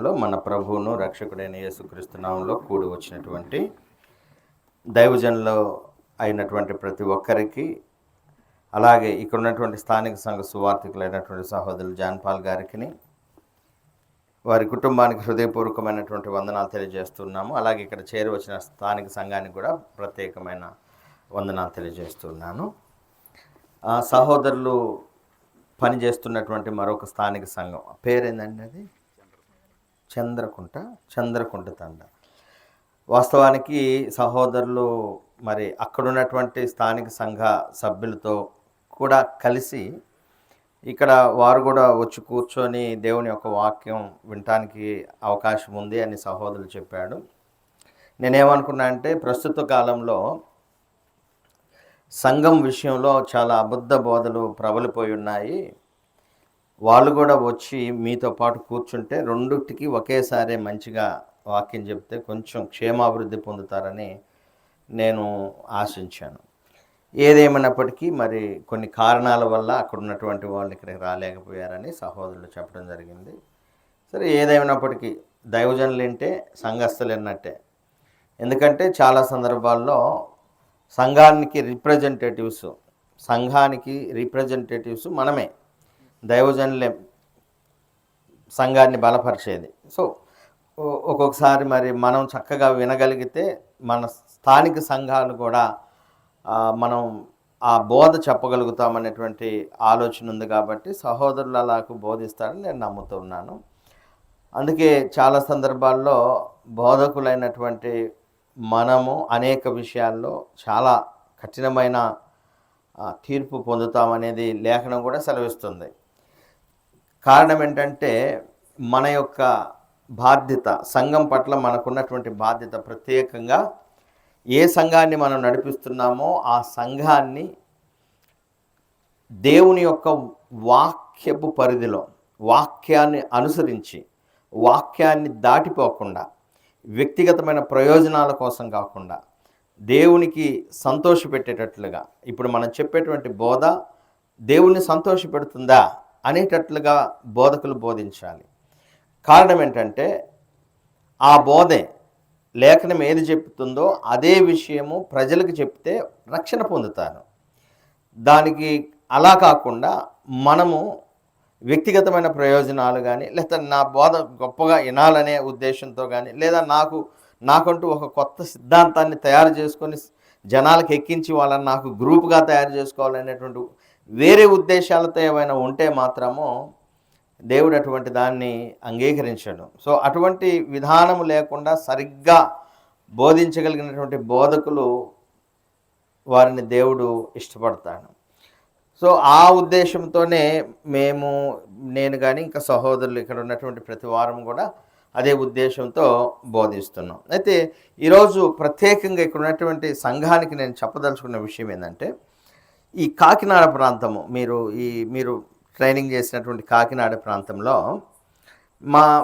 సన్నిధిలో మన ప్రభువును రక్షకుడైన యేసుక్రీస్తు నామములో కూడి వచ్చినటువంటి దైవజనులు అయినటువంటి ప్రతి ఒక్కరికి, అలాగే ఇక్కడ ఉన్నటువంటి స్థానిక సంఘ సువార్థికులైనటువంటి సహోదరులు జాన్పాల్ గారికి, వారి కుటుంబానికి హృదయపూర్వకమైనటువంటి వందనాలు తెలియజేస్తున్నాము. అలాగే ఇక్కడ చేరి వచ్చిన స్థానిక సంఘానికి కూడా ప్రత్యేకమైన వందనాలు తెలియజేస్తున్నాను. సహోదరులు పనిచేస్తున్నటువంటి మరొక స్థానిక సంఘం పేరేందండి? అది చంద్రకుంట తండ. వాస్తవానికి సహోదరులు మరి అక్కడున్నటువంటి స్థానిక సంఘ సభ్యులతో కూడా కలిసి ఇక్కడ వారు కూడా వచ్చి కూర్చొని దేవుని యొక్క వాక్యం వినటానికి అవకాశం ఉంది అని సహోదరులు చెప్పాడు. నేనేమనుకున్నా అంటే, ప్రస్తుత కాలంలో సంఘం విషయంలో చాలా అబద్ధ బోధలు ప్రబలిపోయి ఉన్నాయి. వాళ్ళు కూడా వచ్చి మీతో పాటు కూర్చుంటే రెండింటికి ఒకేసారి మంచిగా వాక్యం చెప్తే కొంచెం క్షేమాభివృద్ధి పొందుతారని నేను ఆశించాను. ఏదేమైనప్పటికీ మరి కొన్ని కారణాల వల్ల అక్కడ ఉన్నటువంటి వాళ్ళు ఇక్కడికి రాలేకపోయారని సహోదరులు చెప్పడం జరిగింది. సరే, ఏదేమైనప్పటికీ దైవజనులు ఏంటే సంఘస్థులు ఎన్నట్టే. ఎందుకంటే చాలా సందర్భాల్లో సంఘానికి రిప్రజెంటేటివ్స్ మనమే, దైవజనులే సంఘాన్ని బలపరిచేది. సో ఒక్కొక్కసారి మరి మనం చక్కగా వినగలిగితే మన స్థానిక సంఘాలు కూడా మనం ఆ బోధ చెప్పగలుగుతామనేటువంటి ఆలోచన ఉంది. కాబట్టి సహోదరులు అలాగ బోధిస్తారని నేను నమ్ముతున్నాను. అందుకే చాలా సందర్భాల్లో బోధకులైనటువంటి మనము అనేక విషయాల్లో చాలా కఠినమైన తీర్పు పొందుతామనేది లేఖనం కూడా సెలవిస్తుంది. కారణం ఏంటంటే, మన యొక్క బాధ్యత, సంఘం పట్ల మనకున్నటువంటి బాధ్యత, ప్రత్యేకంగా ఏ సంఘాన్ని మనం నడిపిస్తున్నామో ఆ సంఘాన్ని దేవుని యొక్క వాక్యపు పరిధిలో, వాక్యాన్ని అనుసరించి, వాక్యాన్ని దాటిపోకుండా, వ్యక్తిగతమైన ప్రయోజనాల కోసం కాకుండా దేవునికి సంతోషపెట్టేటట్లుగా, ఇప్పుడు మనం చెప్పేటువంటి బోధ దేవుణ్ణి సంతోషపెడుతుందా అనేటట్లుగా బోధకులు బోధించాలి. కారణం ఏంటంటే, ఆ బోధే లేఖనం ఏది చెప్తుందో అదే విషయము ప్రజలకు చెప్తే రక్షణ పొందుతారు. దానికి అలా కాకుండా మనము వ్యక్తిగతమైన ప్రయోజనాలు కానీ, లేదా నా బోధ గొప్పగా వినాలనే ఉద్దేశంతో కానీ, లేదా నాకంటూ ఒక కొత్త సిద్ధాంతాన్ని తయారు చేసుకొని జనాలకు ఎక్కించి వాళ్ళని నాకు గ్రూప్గా తయారు చేసుకోవాలనేటువంటి వేరే ఉద్దేశాలతో ఏమైనా ఉంటే మాత్రము దేవుడు అటువంటి దాన్ని అంగీకరించడు. సో అటువంటి విధానం లేకుండా సరిగ్గా బోధించగలిగినటువంటి బోధకులు, వారిని దేవుడు ఇష్టపడతాడు. సో ఆ ఉద్దేశంతోనే నేను కానీ ఇంకా సహోదరులు ఇక్కడ ఉన్నటువంటి ప్రతి వారం కూడా అదే ఉద్దేశంతో బోధిస్తున్నాం. అయితే ఈరోజు ప్రత్యేకంగా ఇక్కడ ఉన్నటువంటి సంఘానికి నేను చెప్పదలుచుకున్న విషయం ఏంటంటే, ఈ కాకినాడ ప్రాంతము, మీరు ట్రైనింగ్ చేసినటువంటి కాకినాడ ప్రాంతంలో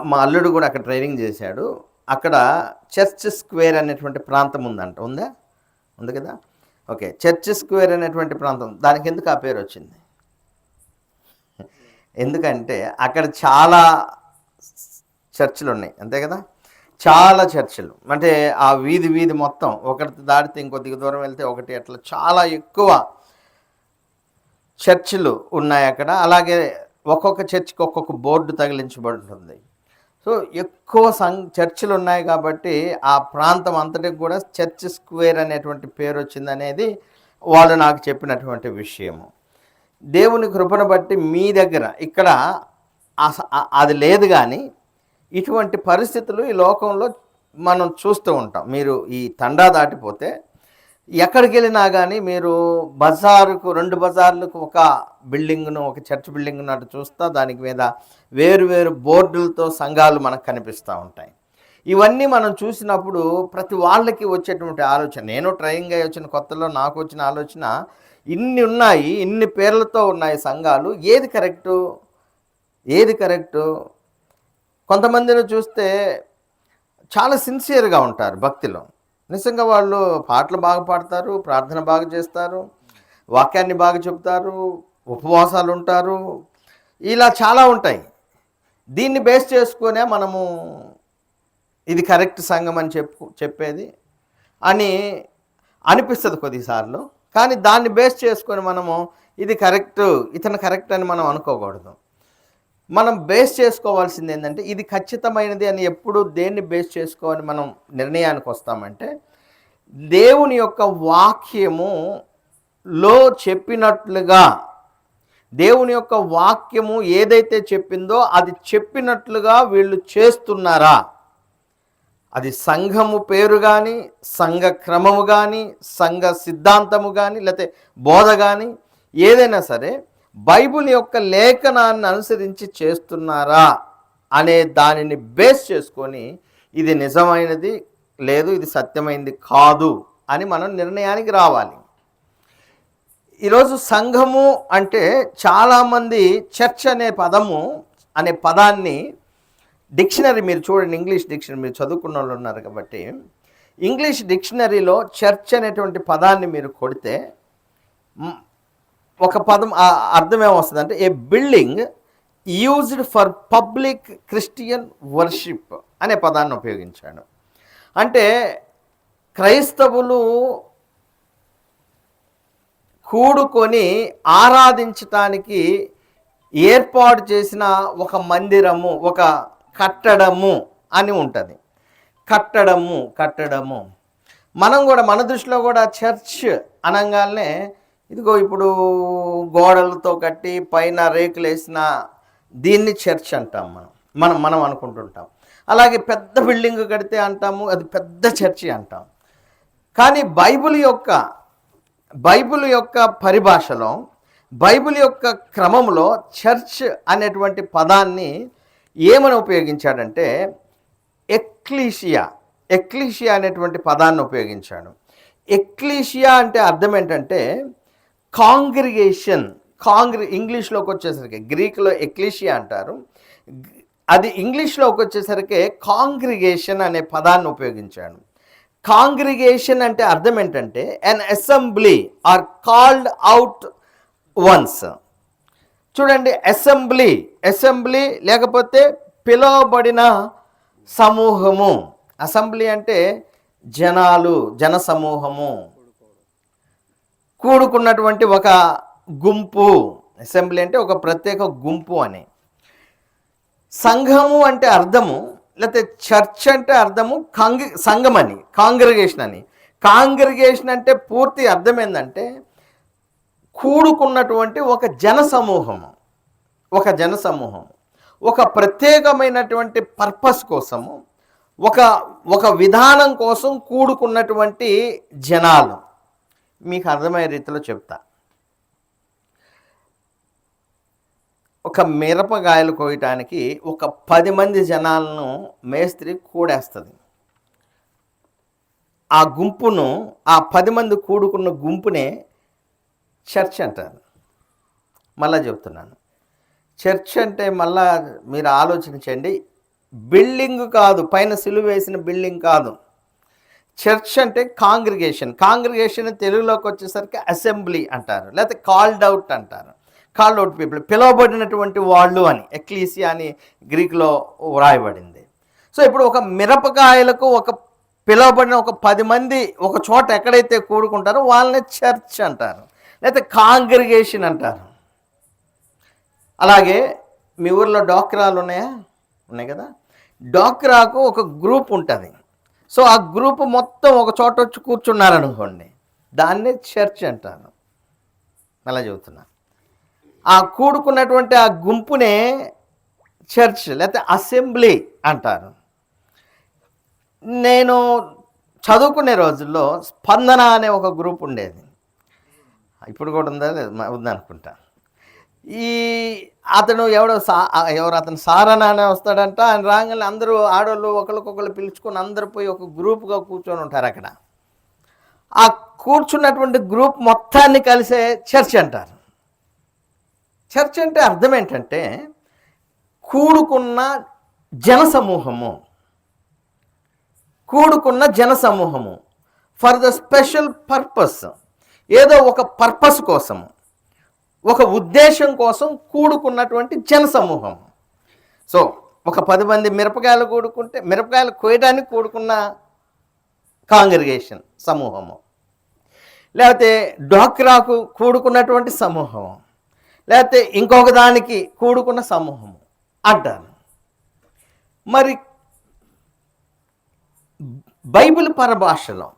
మా అల్లుడు కూడా అక్కడ ట్రైనింగ్ చేశాడు. అక్కడ చర్చ్ స్క్వేర్ అనేటువంటి ప్రాంతం ఉంది కదా? ఓకే, చర్చ్ స్క్వేర్ అనేటువంటి ప్రాంతం, దానికి ఎందుకు ఆ పేరు వచ్చింది? ఎందుకంటే అక్కడ చాలా చర్చిలు ఉన్నాయి, అంతే కదా? చాలా చర్చిలు, అంటే ఆ వీధి మొత్తం ఒకటి దాటితే ఇంకొద్దిగా దూరం వెళ్తే ఒకటి, అట్లా చాలా ఎక్కువ చర్చిలు ఉన్నాయి అక్కడ. అలాగే ఒక్కొక్క చర్చికి ఒక్కొక్క బోర్డు తగిలించబడి ఉంటుంది. సో ఎక్కువ చర్చిలు ఉన్నాయి కాబట్టి ఆ ప్రాంతం అంతటికి కూడా చర్చ్ స్క్వేర్ అనేటువంటి పేరు వచ్చిందనేది వాళ్ళు నాకు చెప్పినటువంటి విషయము. దేవుని కృపను బట్టి మీ దగ్గర ఇక్కడ అది లేదు, కానీ ఇటువంటి పరిస్థితులు ఈ లోకంలో మనం చూస్తూ ఉంటాం. మీరు ఈ తండా దాటిపోతే ఎక్కడికి వెళ్ళినా కానీ మీరు రెండు బజార్లకు ఒక బిల్డింగ్ను, ఒక చర్చ్ బిల్డింగ్ను అటు చూస్తా, దానికి మీద వేరు బోర్డులతో సంఘాలు మనకు కనిపిస్తూ ఉంటాయి. ఇవన్నీ మనం చూసినప్పుడు ప్రతి వాళ్ళకి వచ్చేటువంటి ఆలోచన, నేను ట్రైనింగ్ అయ్యి వచ్చిన కొత్తలో నాకు వచ్చిన ఆలోచన, ఇన్ని ఉన్నాయి, ఇన్ని పేర్లతో ఉన్నాయి సంఘాలు, ఏది కరెక్టు? కొంతమందిని చూస్తే చాలా సిన్సియర్గా ఉంటారు భక్తిలో, నిజంగా వాళ్ళు పాటలు బాగా పాడతారు, ప్రార్థన బాగా చేస్తారు, వాక్యాన్ని బాగా చెప్తారు, ఉపవాసాలు ఉంటారు, ఇలా చాలా ఉంటాయి. దీన్ని బేస్ చేసుకునే మనము ఇది కరెక్ట్ సంఘం అని చెప్పేది అని అనిపిస్తుంది కొద్దిసార్లు. కానీ దాన్ని బేస్ చేసుకొని మనము ఇది కరెక్ట్, ఇతను కరెక్ట్ అని మనం అనుకోకూడదు. మనం బేస్ చేసుకోవాల్సింది ఏంటంటే ఇది ఖచ్చితమైనది అని. ఎప్పుడు దేన్ని బేస్ చేసుకోవాలని మనం నిర్ణయానికి వస్తామంటే దేవుని యొక్క వాక్యములో చెప్పినట్లుగా, దేవుని యొక్క వాక్యము ఏదైతే చెప్పిందో అది చెప్పినట్లుగా వీళ్ళు చేస్తున్నారా, అది సంఘము పేరు కానీ, సంఘ క్రమము కానీ, సంఘ సిద్ధాంతము కానీ, లేకపోతే బోధ కానీ, ఏదైనా సరే బైబిల్ యొక్క లేఖనాన్ని అనుసరించి చేస్తున్నారా అనే దానిని బేస్ చేసుకొని ఇది నిజమైనది లేదు, ఇది సత్యమైనది కాదు అని మనం నిర్ణయానికి రావాలి. ఈరోజు సంఘము అంటే చాలామంది చర్చ్ అనే పదాన్ని డిక్షనరీ మీరు చూడండి, ఇంగ్లీష్ డిక్షనరీ మీరు చదువుకున్న వాళ్ళు ఉన్నారు కాబట్టి ఇంగ్లీష్ డిక్షనరీలో చర్చ్ అనేటువంటి పదాన్ని మీరు కొడితే ఒక పదం అర్థం ఏమొస్తుంది అంటే a building used for public Christian worship అనే పదాన్ని ఉపయోగించాడు. అంటే క్రైస్తవులు కూడుకొని ఆరాధించటానికి ఏర్పాటు చేసిన ఒక మందిరము, ఒక కట్టడము అని ఉంటుంది. కట్టడము మనం కూడా మన దృష్టిలో కూడా చర్చ్ అనగానే ఇదిగో ఇప్పుడు గోడలతో కట్టి పైన రేకులు వేసిన దీన్ని చర్చ్ అంటాం మనం అనుకుంటుంటాం. అలాగే పెద్ద బిల్డింగ్ కడితే అంటాము అది పెద్ద చర్చి అంటాం. కానీ బైబిల్ యొక్క పరిభాషలో, బైబిల్ యొక్క క్రమంలో చర్చ్ అనేటువంటి పదాన్ని ఏమని ఉపయోగించాడంటే ఎక్లీషియా అనేటువంటి పదాన్ని ఉపయోగించాడు. ఎక్లీషియా అంటే అర్థం ఏంటంటే కాంగ్రిగేషన్. ఇంగ్లీష్లోకి వచ్చేసరికి, గ్రీకులో ఎక్లీషియా అంటారు, అది ఇంగ్లీష్లోకి వచ్చేసరికి కాంగ్రిగేషన్ అనే పదాన్ని ఉపయోగించాడు. కాంగ్రిగేషన్ అంటే అర్థం ఏంటంటే అన్ assembly or called out once. చూడండి, అసెంబ్లీ లేకపోతే పిలువబడిన సమూహము. అసెంబ్లీ అంటే జన సమూహము, కూడుకున్నటువంటి ఒక గుంపు. అసెంబ్లీ అంటే ఒక ప్రత్యేక గుంపు అని. సంఘము అంటే అర్థము, లేకపోతే చర్చ్ అంటే అర్థము సంఘం అని, కాంగ్రిగేషన్ అని. కాంగ్రిగేషన్ అంటే పూర్తి అర్థం ఏంటంటే కూడుకున్నటువంటి ఒక జన సమూహము, ఒక ప్రత్యేకమైనటువంటి పర్పస్ కోసము, ఒక విధానం కోసం కూడుకున్నటువంటి జనాలు. మీకు అర్థమయ్యే రీతిలో చెప్తా. ఒక మిరపకాయలు కోయటానికి ఒక 10 మంది జనాలను మేస్త్రి కూడేస్తుంది. ఆ గుంపును, ఆ 10 మంది కూడుకున్న గుంపునే చర్చ్ అంటారు. మళ్ళా చెప్తున్నాను, చర్చ్ అంటే మళ్ళా మీరు ఆలోచించండి, బిల్డింగ్ కాదు, పైన సిలువ వేసిన బిల్డింగ్ కాదు. చర్చ్ అంటే కాంగ్రిగేషన్ తెలుగులోకి వచ్చేసరికి అసెంబ్లీ అంటారు, లేకపోతే కాల్డ్ అవుట్ అంటారు. కాల్డ్ అవుట్ పీపుల్, పిలువబడినటువంటి వాళ్ళు అని ఎక్లీసియా అని గ్రీకులో వ్రాయబడింది. సో ఇప్పుడు ఒక మిరపకాయలకు ఒక పిలువబడిన ఒక 10 మంది ఒక చోట ఎక్కడైతే కూడుకుంటారో వాళ్ళని చర్చ్ అంటారు, లేకపోతే కాంగ్రిగేషన్ అంటారు. అలాగే మీ ఊర్లో డాక్రాలు ఉన్నాయి కదా, డాక్రాకు ఒక గ్రూప్ ఉంటుంది. సో ఆ గ్రూప్ మొత్తం ఒక చోట వచ్చి కూర్చున్నారనుకోండి, దాన్నే చర్చ్ అంటారు. అలా చెబుతున్నా, ఆ కూడుకున్నటువంటి ఆ గుంపునే చర్చ్ లేకపోతే అసెంబ్లీ అంటారు. నేను చదువుకునే రోజుల్లో స్పందన అనే ఒక గ్రూప్ ఉండేది, ఇప్పుడు కూడా ఉందనుకుంటా. అతను ఎవరు అతను సారణ అనే వస్తాడంట. ఆయన రాగానే అందరూ ఆడవాళ్ళు ఒకరికొకరు పిలుచుకొని అందరూ పోయి ఒక గ్రూప్గా కూర్చొని ఉంటారు. అక్కడ ఆ కూర్చున్నటువంటి గ్రూప్ మొత్తాన్ని కలిసే చర్చ్ అంటారు. చర్చ్ అంటే అర్థం ఏంటంటే కూడుకున్న జనసమూహము ఫర్ ద స్పెషల్ పర్పస్, ఏదో ఒక పర్పస్ కోసము, ఒక ఉద్దేశం కోసం కూడుకున్నటువంటి జనసమూహం. సో ఒక 10 మంది మిరపకాయలు కూడుకుంటే మిరపకాయలు కోయడానికి కూడుకున్న కాంగ్రిగేషన్ సమూహము, లేకపోతే డ్వాక్రాకు కూడుకున్నటువంటి సమూహము, లేకపోతే ఇంకొక దానికి కూడుకున్న సమూహము అంటారు. మరి బైబిల్ పరిభాషలో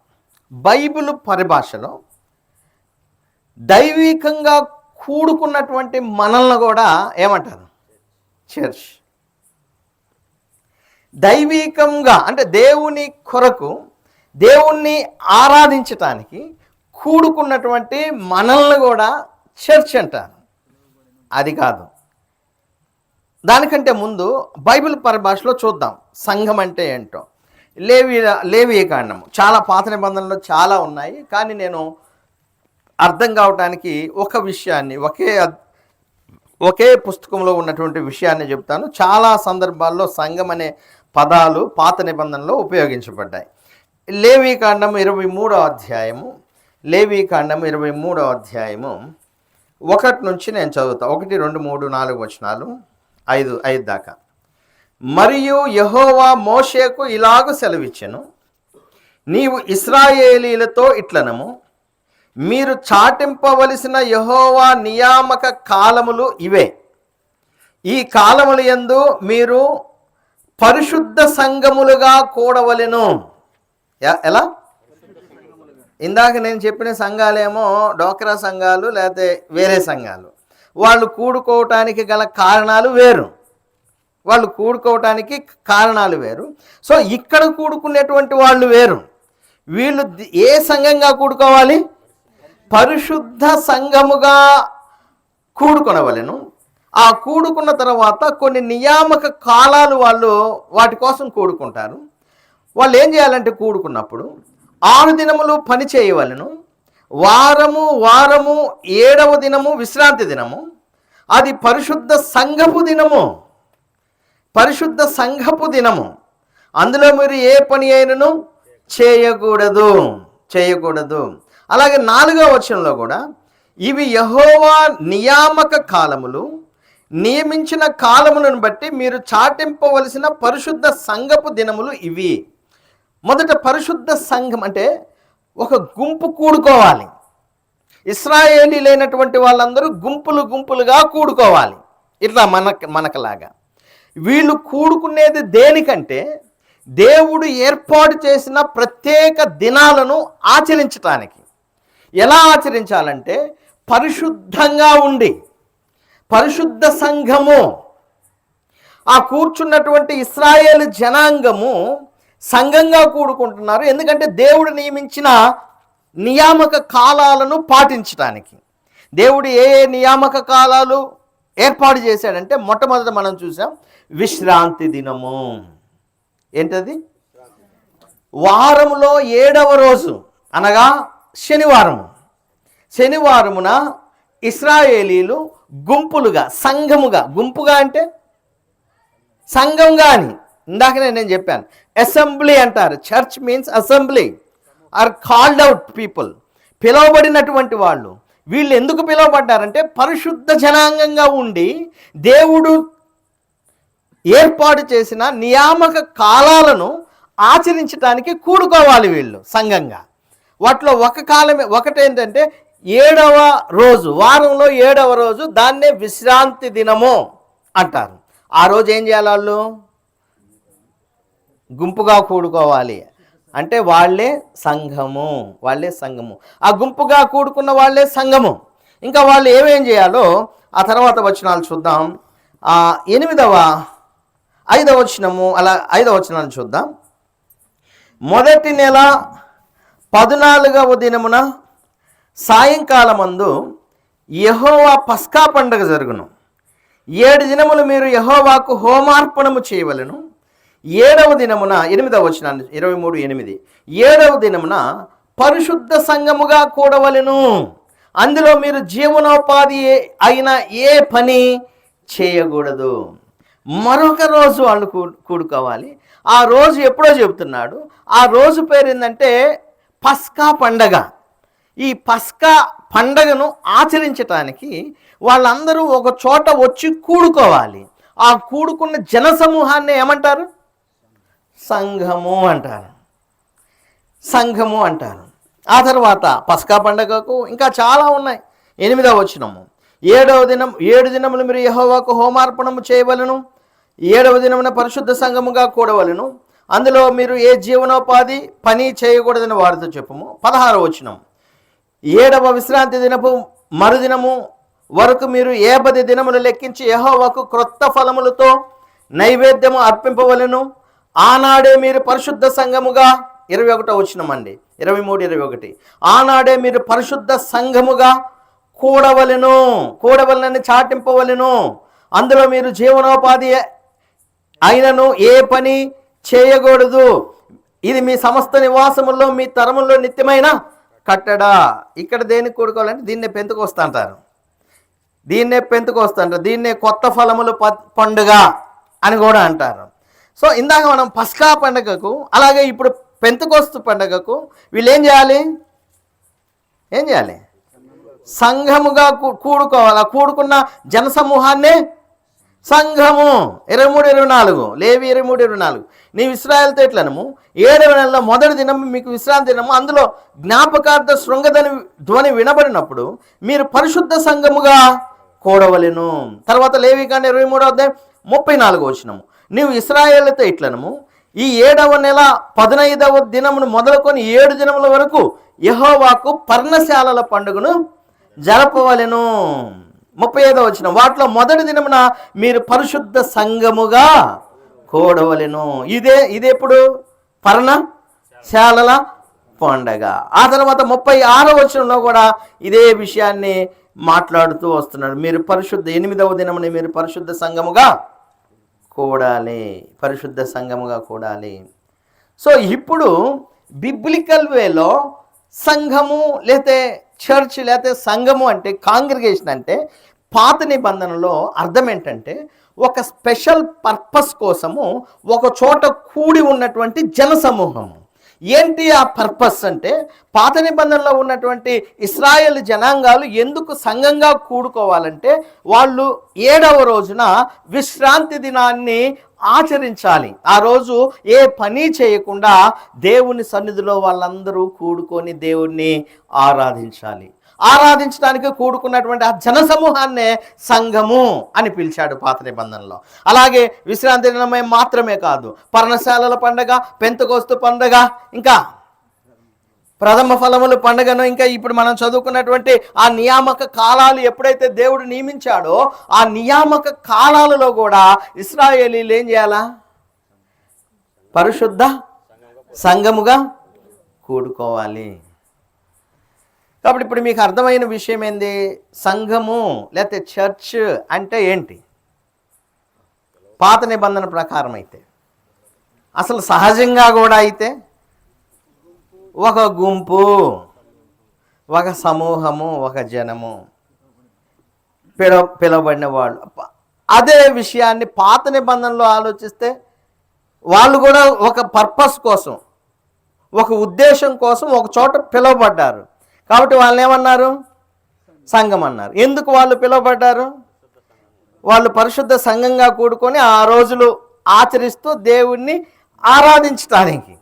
దైవికంగా కూడుకున్నటువంటి మనల్ని కూడా ఏమంటారు? చర్చ్. దైవికంగా అంటే దేవుని కొరకు, దేవుణ్ణి ఆరాధించటానికి కూడుకున్నటువంటి మనల్ని కూడా చర్చ్ అంటారు. అది కాదు, దానికంటే ముందు బైబిల్ పరిభాషలో చూద్దాం సంఘం అంటే ఏంటో. లేవీయ కాండము చాలా పాత నిబంధనలు చాలా ఉన్నాయి, కానీ నేను అర్థం కావటానికి ఒక విషయాన్ని ఒకే పుస్తకంలో ఉన్నటువంటి విషయాన్ని చెప్తాను. చాలా సందర్భాల్లో సంఘం అనే పదాలు పాత నిబంధనలో ఉపయోగించబడ్డాయి. లేవీయ కాండము 23వ అధ్యాయము, లేవీయ కాండము 23వ అధ్యాయము 1 నుంచి నేను చదువుతా. 1, 2, 3, 4 వచనాలు, 5 దాకా. మరియు యెహోవా మోషేకు ఇలాగు సెలవిచ్చెను, నీవు ఇశ్రాయేలీలతో ఇట్లనము, మీరు చాటింపవలసిన యెహోవా నియామక కాలములు ఇవే. ఈ కాలముల యందు మీరు పరిశుద్ధ సంఘములుగా కూడవలెను. ఎలా? ఇందాక నేను చెప్పిన సంఘాలేమో డోక్రా సంఘాలు, లేకపోతే వేరే సంఘాలు. వాళ్ళు కూడుకోవటానికి గల కారణాలు వేరు, సో ఇక్కడ కూడుకునేటువంటి వాళ్ళు వేరు. వీళ్ళు ఏ సంఘంగా కూడుకోవాలి? పరిశుద్ధ సంఘముగా కూడుకొనవలెను. ఆ కూడుకున్న తర్వాత కొన్ని నియామక కాలాలు వాళ్ళు వాటి కోసం కూడుకుంటారు. వాళ్ళు ఏం చేయాలంటే కూడుకున్నప్పుడు 6 దినములు పని చేయవలెను. వారము 7వ దినము విశ్రాంతి దినము. అది పరిశుద్ధ సంఘపు దినము. అందులో మీరు ఏ పని అయినను చేయకూడదు. అలాగే 4వ వచనంలో కూడా ఇవి యెహోవా నియామక కాలములు, నియమించిన కాలములను బట్టి మీరు చాటింపవలసిన పరిశుద్ధ సంఘపు దినములు ఇవి. మొదట పరిశుద్ధ సంఘం అంటే ఒక గుంపు కూడుకోవాలి. ఇశ్రాయేలీలైనటువంటి వాళ్ళందరూ గుంపులుగా కూడుకోవాలి. ఇట్లా మనకలాగా వీళ్ళు కూడుకునేది దేనికంటే దేవుడు ఏర్పాటు చేసిన ప్రత్యేక దినాలను ఆచరించటానికి. ఎలా ఆచరించాలంటే పరిశుద్ధంగా ఉండి, పరిశుద్ధ సంఘము, ఆ కూర్చున్నటువంటి ఇశ్రాయేలు జనాంగము సంఘంగా కూడుకుంటున్నారు. ఎందుకంటే దేవుడు నియమించిన నియామక కాలాలను పాటించడానికి. దేవుడు ఏ నియామక కాలాలు ఏర్పాటు చేశాడంటే మొట్టమొదట మనం చూసాం విశ్రాంతి దినము. ఏంటది? వారములో 7వ రోజు అనగా శనివారమున ఇశ్రాయేలీలు గుంపులుగా, గుంపుగా అంటే సంఘంగా అని ఇందాకనే నేను చెప్పాను. అసెంబ్లీ అంటారు. Church means assembly or called out people, పిలువబడినటువంటి వాళ్ళు. వీళ్ళు ఎందుకు పిలువబడ్డారంటే పరిశుద్ధ జనాంగంగా ఉండి దేవుడు ఏర్పాటు చేసిన నియామక కాలాలను ఆచరించడానికి కూడుకోవాలి వీళ్ళు సంఘంగా. వాటిలో ఒకటేంటంటే 7వ రోజు, వారంలో 7వ రోజు, దాన్నే విశ్రాంతి దినము అంటారు. ఆ రోజు ఏం చేయాలి? వాళ్ళు గుంపుగా కూడుకోవాలి. అంటే వాళ్ళే సంఘము. ఆ గుంపుగా కూడుకున్న వాళ్ళే సంఘము. ఇంకా వాళ్ళు ఏమేం చేయాలో ఆ తర్వాత వచనాలు చూద్దాం. 5వ వచనము, అలా 5వ వచనాన్ని చూద్దాం. మొదటి నెల 14వ దినమున సాయంకాలమందు యెహోవా పస్కా పండుగ జరుగును. 7 దినములు మీరు యెహోవాకు హోమార్పణము చేయవలెను. 7వ దినమున 8వ వచనాన్ని 23:8 7వ దినమున పరిశుద్ధ సంఘముగా కూడవలెను. అందులో మీరు జీవనోపాధి అయిన ఏ పని చేయకూడదు. మరొక రోజు వాళ్ళు కూడుకోవాలి. ఆ రోజు ఎప్పుడో చెబుతున్నాడు. ఆ రోజు పేరు ఏంటంటే పస్కా పండగ. ఈ పస్కా పండగను ఆచరించటానికి వాళ్ళందరూ ఒక చోట వచ్చి కూడుకోవాలి. ఆ కూడుకున్న జన సమూహాన్ని ఏమంటారు? సంఘము అంటారు. సంఘము అంటారు. ఆ తర్వాత పస్కా పండగకు ఇంకా చాలా ఉన్నాయి. 8వ వచనము, 7 దినములు మీరు యెహోవాకు హోమార్పణము చేయవలను, 7వ దినమున పరిశుద్ధ సంఘముగా కూడవలను, అందులో మీరు ఏ జీవనోపాధి పని చేయకూడదని వారితో చెప్పుము. 16వ వచనం, 7వ విశ్రాంతి దినపు మరుదినము వరకు మీరు 10 దినములు లెక్కించి యెహోవాకు క్రొత్త ఫలములతో నైవేద్యము అర్పింపవలను, ఆనాడే మీరు పరిశుద్ధ సంఘముగా. 21వ వచనం అండి, 23, 21, ఆనాడే మీరు పరిశుద్ధ సంఘముగా కూడవలనని చాటింపవలను, అందులో మీరు జీవనోపాధి అయినను ఏ పని చేయకూడదు, ఇది మీ సమస్త నివాసముల్లో మీ తరముల్లో నిత్యమైన కట్టడా. ఇక్కడ దేనికి కూడుకోవాలంటే దీన్నే పెంతుకొస్తా అంటారు, దీన్నే కొత్త ఫలములు పండుగ అని కూడా అంటారు. సో ఇందాక మనం పస్కా పండుగకు, అలాగే ఇప్పుడు పెంతుకొస్తు పండుగకు వీళ్ళు ఏం చేయాలి? సంఘముగా కూడుకోవాలి. కూడుకున్న జన సమూహాన్నే సంఘము. 23, 24 లేవి 23, 24, నీ ఇశ్రాయేలుతో ఇట్లనము, 7వ నెలలో మొదటి దినం మీకు విశ్రాంతి దినము, అందులో జ్ఞాపకార్థ ధ్వని వినబడినప్పుడు మీరు పరిశుద్ధ సంఘముగా కూడవలెను. తర్వాత లేవికాండం 23వ అధ్యాయం 34వ వచనము, నీవు ఇశ్రాయేలుతో ఇట్లనము, ఈ 7వ నెల 15వ దినమును మొదలుకొని 7 దినముల వరకు యెహోవాకు పర్ణశాలల పండుగను జరపవలెను. 35వ వచనం, వాటిలో మొదటి దినమున మీరు పరిశుద్ధ సంఘముగా కూడవలెను. ఇదెప్పుడు? పర్ణశాలల పండగ. ఆ తర్వాత 36వ వచనంలో కూడా ఇదే విషయాన్ని మాట్లాడుతూ వస్తున్నాడు. మీరు 8వ దినమున మీరు పరిశుద్ధ సంఘముగా కూడాలి. సో ఇప్పుడు బిబ్లికల్ వేలో సంఘము లేతే చర్చ్ లేతే సంఘము అంటే కాంగ్రిగేషన్ అంటే పాత నిబంధనలో అర్థం ఏంటంటే ఒక స్పెషల్ పర్పస్ కోసము ఒక చోట కూడి ఉన్నటువంటి జన సమూహము. ఏంటి ఆ పర్పస్ అంటే, పాత నిబంధనలో ఉన్నటువంటి ఇశ్రాయేలు జనాంగాలు ఎందుకు సంఘంగా కూడుకోవాలంటే, వాళ్ళు 7వ రోజున విశ్రాంతి దినాన్ని ఆచరించాలి. ఆ రోజు ఏ పని చేయకుండా దేవుని సన్నిధిలో వాళ్ళందరూ కూడుకొని దేవుణ్ణి ఆరాధించడానికి కూడుకున్నటువంటి ఆ జన సమూహాన్నే సంఘము అని పిలిచాడు పాత నిబంధనలో. అలాగే విశ్రాంతి దినమే మాత్రమే కాదు, పర్ణశాలల పండగ, పెంతెకొస్తు పండగ, ఇంకా ప్రథమ ఫలముల పండుగను, ఇంకా ఇప్పుడు మనం చదువుకున్నటువంటి ఆ నియామక కాలాలు ఎప్పుడైతే దేవుడు నియమించాడో ఆ నియామక కాలాలలో కూడా ఇశ్రాయేలీలు ఏం చేయాలా? పరిశుద్ధ సంఘముగా కూడుకోవాలి. కాబట్టి ఇప్పుడు మీకు అర్థమైన విషయం ఏంది? సంఘము లేకపోతే చర్చ్ అంటే ఏంటి? పాత నిబంధన ప్రకారం అయితే, అసలు సహజంగా కూడా అయితే ఒక గుంపు, ఒక సమూహము, ఒక జనము, పిలవబడిన వాళ్ళు. అదే విషయాన్ని పాత నిబంధనలో ఆలోచిస్తే వాళ్ళు కూడా ఒక పర్పస్ కోసం, ఒక ఉద్దేశం కోసం ఒక చోట పిలువబడ్డారు. కాబట్టి వాళ్ళని ఏమన్నారు? సంఘం అన్నారు. ఎందుకు వాళ్ళు పిలువబడ్డారు? వాళ్ళు పరిశుద్ధ సంఘంగా కూడుకొని ఆ రోజులు ఆచరిస్తూ దేవుణ్ణి ఆరాధించడానికి.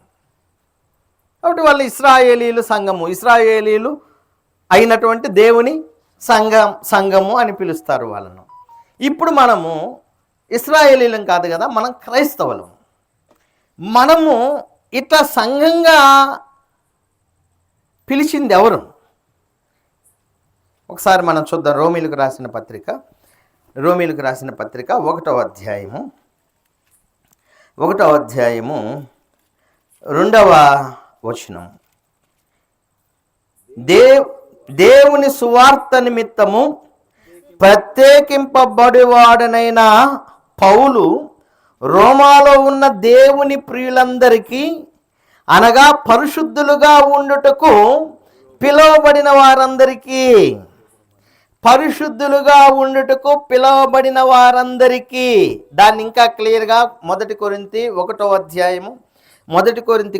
కాబట్టి వాళ్ళు ఇశ్రాయేలీలు సంఘము, ఇశ్రాయేలీలు అయినటువంటి దేవుని సంఘము అని పిలుస్తారు వాళ్ళను. ఇప్పుడు మనము ఇశ్రాయేలీలం కాదు కదా, మనం క్రైస్తవులం. మనము ఇట్లా సంఘంగా పిలిచింది ఎవరు? ఒకసారి మనం చూద్దాం. రోమీలకు రాసిన పత్రిక 1వ అధ్యాయము 2వ వచనం, దేవుని సువార్త నిమిత్తము ప్రత్యేకింపబడివాడనైన పౌలు రోమాలో ఉన్న దేవుని ప్రియులందరికీ, అనగా పరిశుద్ధులుగా ఉండుటకు పిలువబడిన వారందరికీ, దాన్ని ఇంకా క్లియర్గా 1 కొరింథీ 1వ అధ్యాయము,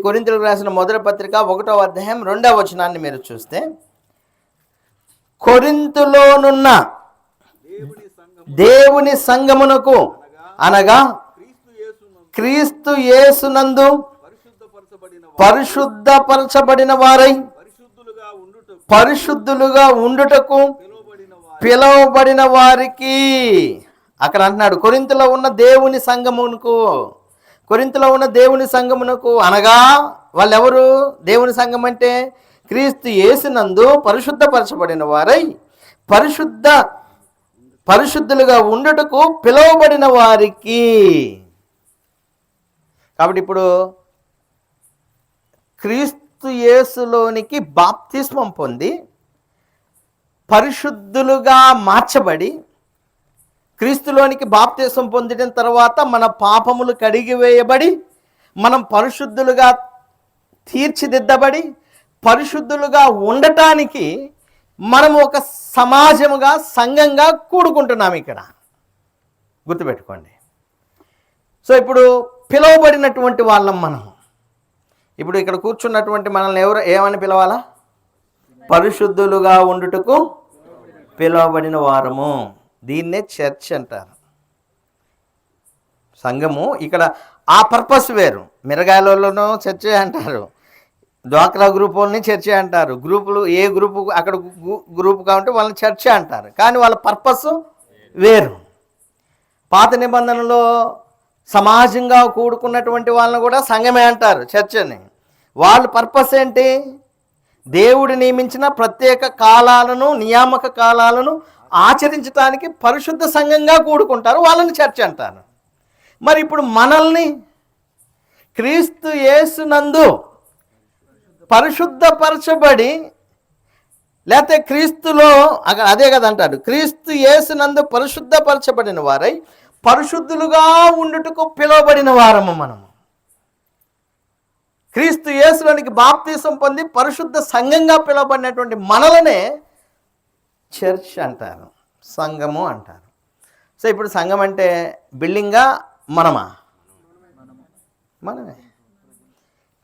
కొరింథీయులకు రాసిన మొదటి పత్రిక 1వ అధ్యాయం 2వ వచనాన్ని మీరు చూస్తే, కొరింథులోనున్న దేవుని సంఘమునకు అనగా క్రీస్తు యేసునందు పరిశుద్ధపరచబడిన వారై పరిశుద్ధులుగా ఉండుటకు పిలువబడిన వారికి. అక్కడ అంటున్నాడు కొరింథీలో ఉన్న దేవుని సంఘమునకు అనగా వాళ్ళెవరు? దేవుని సంఘం అంటే క్రీస్తు యేసునందు పరిశుద్ధపరచబడిన వారై పరిశుద్ధులుగా ఉండుటకు పిలువబడిన వారికి. కాబట్టి ఇప్పుడు క్రీస్తు యేసులోనికి బాప్తిస్మం పొంది పరిశుద్ధులుగా మార్చబడి క్రీస్తులోనికి బాప్తిస్మం పొందిన తర్వాత మన పాపములు కడిగివేయబడి మనం పరిశుద్ధులుగా తీర్చిదిద్దబడి పరిశుద్ధులుగా ఉండటానికి మనం ఒక సమాజముగా సంఘంగా కూడుకుంటున్నాం. ఇక్కడ గుర్తుపెట్టుకోండి. సో ఇప్పుడు పిలువబడినటువంటి వాళ్ళం మనం. ఇప్పుడు ఇక్కడ కూర్చున్నటువంటి మనల్ని ఏమని పిలవాలా? పరిశుద్ధులుగా ఉండుటకు పిలువబడిన వారము. దీన్నే చర్చ్ అంటారు, సంఘము. ఇక్కడ ఆ పర్పస్ వేరు. మిరగాయలలోనూ చర్చే అంటారు, డ్వాక్రా గ్రూప్ వాళ్ళని చర్చే అంటారు. గ్రూపులు ఏ గ్రూపు అక్కడ గ్రూప్ కాబట్టి వాళ్ళని చర్చే అంటారు, కానీ వాళ్ళ పర్పస్ వేరు. పాత నిబంధనలో సమాజంగా కూడుకున్నటువంటి వాళ్ళని కూడా సంఘమే అంటారు, చర్చ్ అని. వాళ్ళ పర్పస్ ఏంటి? దేవుడు నియమించిన ప్రత్యేక కాలాలను, నియామక కాలాలను ఆచరించడానికి పరిశుద్ధ సంఘంగా కూడుకుంటారు, వాళ్ళని చర్చ్ అంటారు. మరి ఇప్పుడు మనల్ని క్రీస్తు యేసునందు పరిశుద్ధపరచబడి, లేకపోతే క్రీస్తులో అదే కదా అంటాడు, క్రీస్తు యేసునందు పరిశుద్ధపరచబడిన వారై పరిశుద్ధులుగా ఉండుటకు పిలువబడిన వారము మనము. క్రీస్తు యేసులోనికి బాప్తీసం పొంది పరిశుద్ధ సంఘంగా పిలువబడినటువంటి మనలనే చర్చ్ అంటారు, సంఘము అంటారు. సో ఇప్పుడు సంఘం అంటే బిల్డింగా మనమే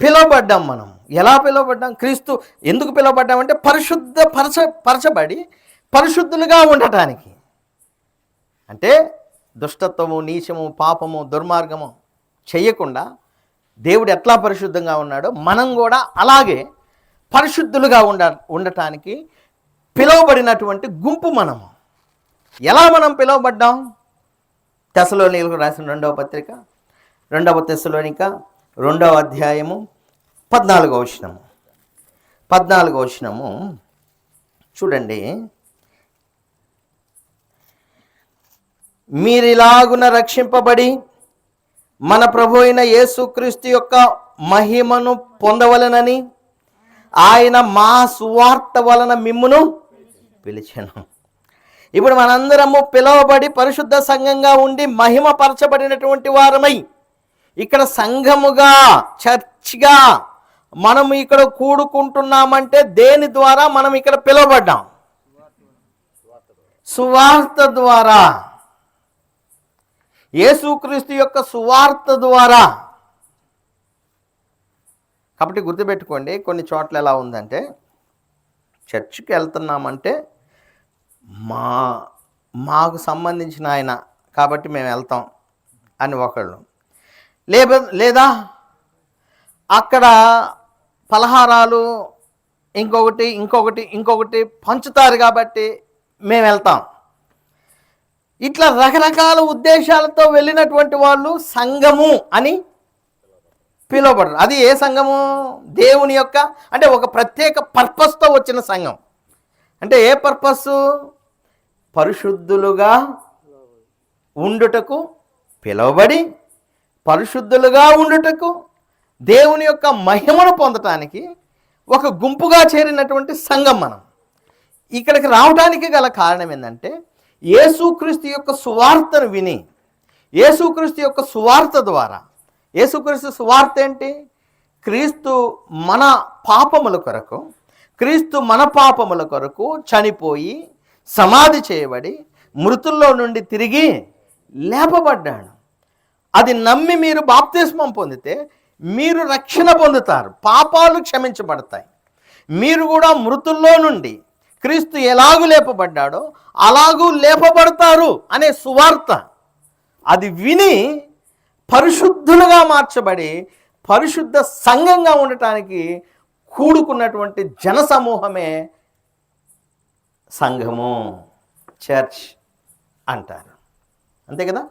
పిలువబడ్డాం. మనం ఎలా పిలువబడ్డాం? క్రీస్తు ఎందుకు పిలువబడ్డామంటే పరచబడి పరిశుద్ధులుగా ఉండటానికి. అంటే దుష్టత్వము, నీచము, పాపము, దుర్మార్గము చెయ్యకుండా దేవుడు ఎట్లా పరిశుద్ధంగా ఉన్నాడో మనం కూడా అలాగే పరిశుద్ధులుగా ఉండటానికి పిలువబడినటువంటి గుంపు మనము. ఎలా మనం పిలువబడ్డాం? తెస్సలోనికీయులకు రాసిన 2వ పత్రిక 2వ తెస్సలోనిక 2వ అధ్యాయము 14వ వచనము చూడండి. మీరిలాగున రక్షింపబడి మన ప్రభు అయిన యేసుక్రీస్తు యొక్క మహిమను పొందవలెనని ఆయన మా సువార్త వలన మిమ్మును పిలిచెను. ఇప్పుడు మనందరము పిలువబడి పరిశుద్ధ సంఘంగా ఉండి మహిమపరచబడినటువంటి వారమై ఇక్కడ సంఘముగా, చర్చ్గా మనము ఇక్కడ కూడుకుంటున్నామంటే దేని ద్వారా మనం ఇక్కడ పిలువబడ్డాం? సువార్త ద్వారా, యేసుక్రీస్తు యొక్క సువార్త ద్వారా. కాబట్టి గుర్తుపెట్టుకోండి, కొన్ని చోట్ల ఎలా ఉందంటే చర్చికి వెళ్తున్నామంటే మాకు సంబంధించిన ఆయన కాబట్టి మేము వెళ్తాం అని ఒకళ్ళు, లేదా అక్కడ పలహారాలు ఇంకొకటి పంచుతారు కాబట్టి మేము వెళ్తాం. ఇట్లా రకరకాల ఉద్దేశాలతో వెళ్ళినటువంటి వాళ్ళు సంఘము అని పిలువబడరు. అది ఏ సంఘము? దేవుని యొక్క, అంటే ఒక ప్రత్యేక పర్పస్తో వచ్చిన సంఘం. అంటే ఏ పర్పస్? పరిశుద్ధులుగా ఉండుటకు పిలువబడి పరిశుద్ధులుగా ఉండుటకు దేవుని యొక్క మహిమను పొందటానికి ఒక గుంపుగా చేరినటువంటి సంఘం మనం. ఇక్కడికి రావడానికి గల కారణం ఏంటంటే యేసుక్రీస్తు యొక్క సువార్తను విని, యేసుక్రీస్తు యొక్క సువార్త ద్వారా, యేసుక్రీస్తు సువార్త ఏంటి? క్రీస్తు మన పాపముల కొరకు చనిపోయి సమాధి చేయబడి మృతుల్లో నుండి తిరిగి లేపబడ్డాడు. అది నమ్మి మీరు బాప్తిస్మం పొందితే మీరు రక్షణ పొందుతారు, పాపాలు క్షమించబడతాయి. మీరు కూడా మృతుల్లో నుండి క్రీస్తు ఎలాగూ లేపబడ్డాడో అలాగూ లేపబడతారు అనే సువార్త. అది విని పరిశుద్ధులుగా మార్చబడి పరిశుద్ధ సంఘంగా ఉండటానికి కూడుకున్నటువంటి జనసమూహమే సంఘము, చర్చ్ అంటారు. అంతే కదా?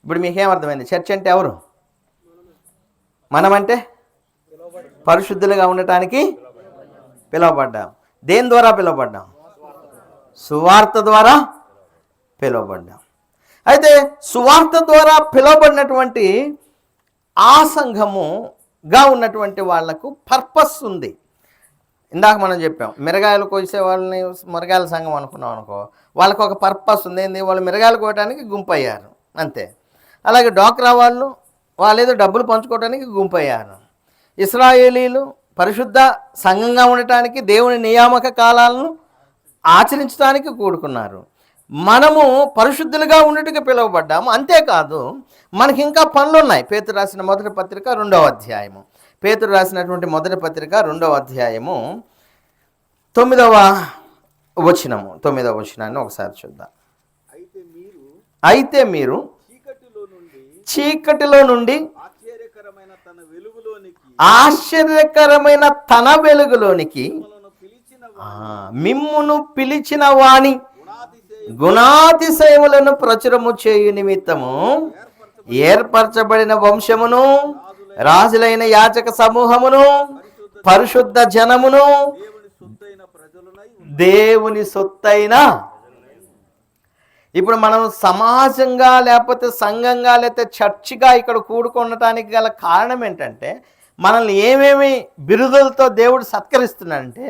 ఇప్పుడు మీకేమర్థమైంది? చర్చ్ అంటే ఎవరు? మనమంటే పరిశుద్ధులుగా ఉండటానికి పిలువబడ్డాం. దేని ద్వారా పిలువబడ్డాం? సువార్త ద్వారా పిలువబడ్డాం. అయితే సువార్త ద్వారా పిలువబడినటువంటి ఆ సంఘముగా ఉన్నటువంటి వాళ్లకు పర్పస్ ఉంది. ఇందాక మనం చెప్పాం, మిరగాయలు కోసే వాళ్ళని మిరగాయల సంఘం అనుకున్నాం అనుకో, వాళ్ళకు ఒక పర్పస్ ఉంది. ఏంది? వాళ్ళు మిరగాయలు కోయడానికి గుంపు అయ్యారు, అంతే. అలాగే డ్వాక్రా వాళ్ళు ఏదో డబ్బులు పంచుకోవడానికి గుంపు అయ్యారు. ఇశ్రాయేలీలు పరిశుద్ధ సంఘంగా ఉండటానికి దేవుని నియామక కాలాలను ఆచరించడానికి కూడుకున్నారు. మనము పరిశుద్ధులుగా ఉండటానికి పిలువబడ్డాము. అంతేకాదు, మనకి ఇంకా పనులు ఉన్నాయి. పేతురు రాసిన మొదటి పత్రిక 2వ అధ్యాయము, పేతురు రాసినటువంటి మొదటి పత్రిక 2వ అధ్యాయము 9వ వచనాన్ని ఒకసారి చూద్దాం. అయితే మీరు చీకటిలో నుండి ఆశ్చర్యకరమైన తన వెలుగులోనికి మిమ్మును పిలిచిన వాని గుణాతిశయములను ప్రచురము చేయు నిమిత్తము ఏర్పరచబడిన వంశమును, రాజులైన యాజక సమూహమును, పరిశుద్ధ జనమును, దేవుని సొత్తైన. ఇప్పుడు మనం సమాజంగా లేకపోతే సంఘంగా లేకపోతే చర్చిగా ఇక్కడ కూడుకొనటానికి గల కారణం ఏంటంటే, మనల్ని ఏమేమి బిరుదులతో దేవుడు సత్కరిస్తున్నాడంటే,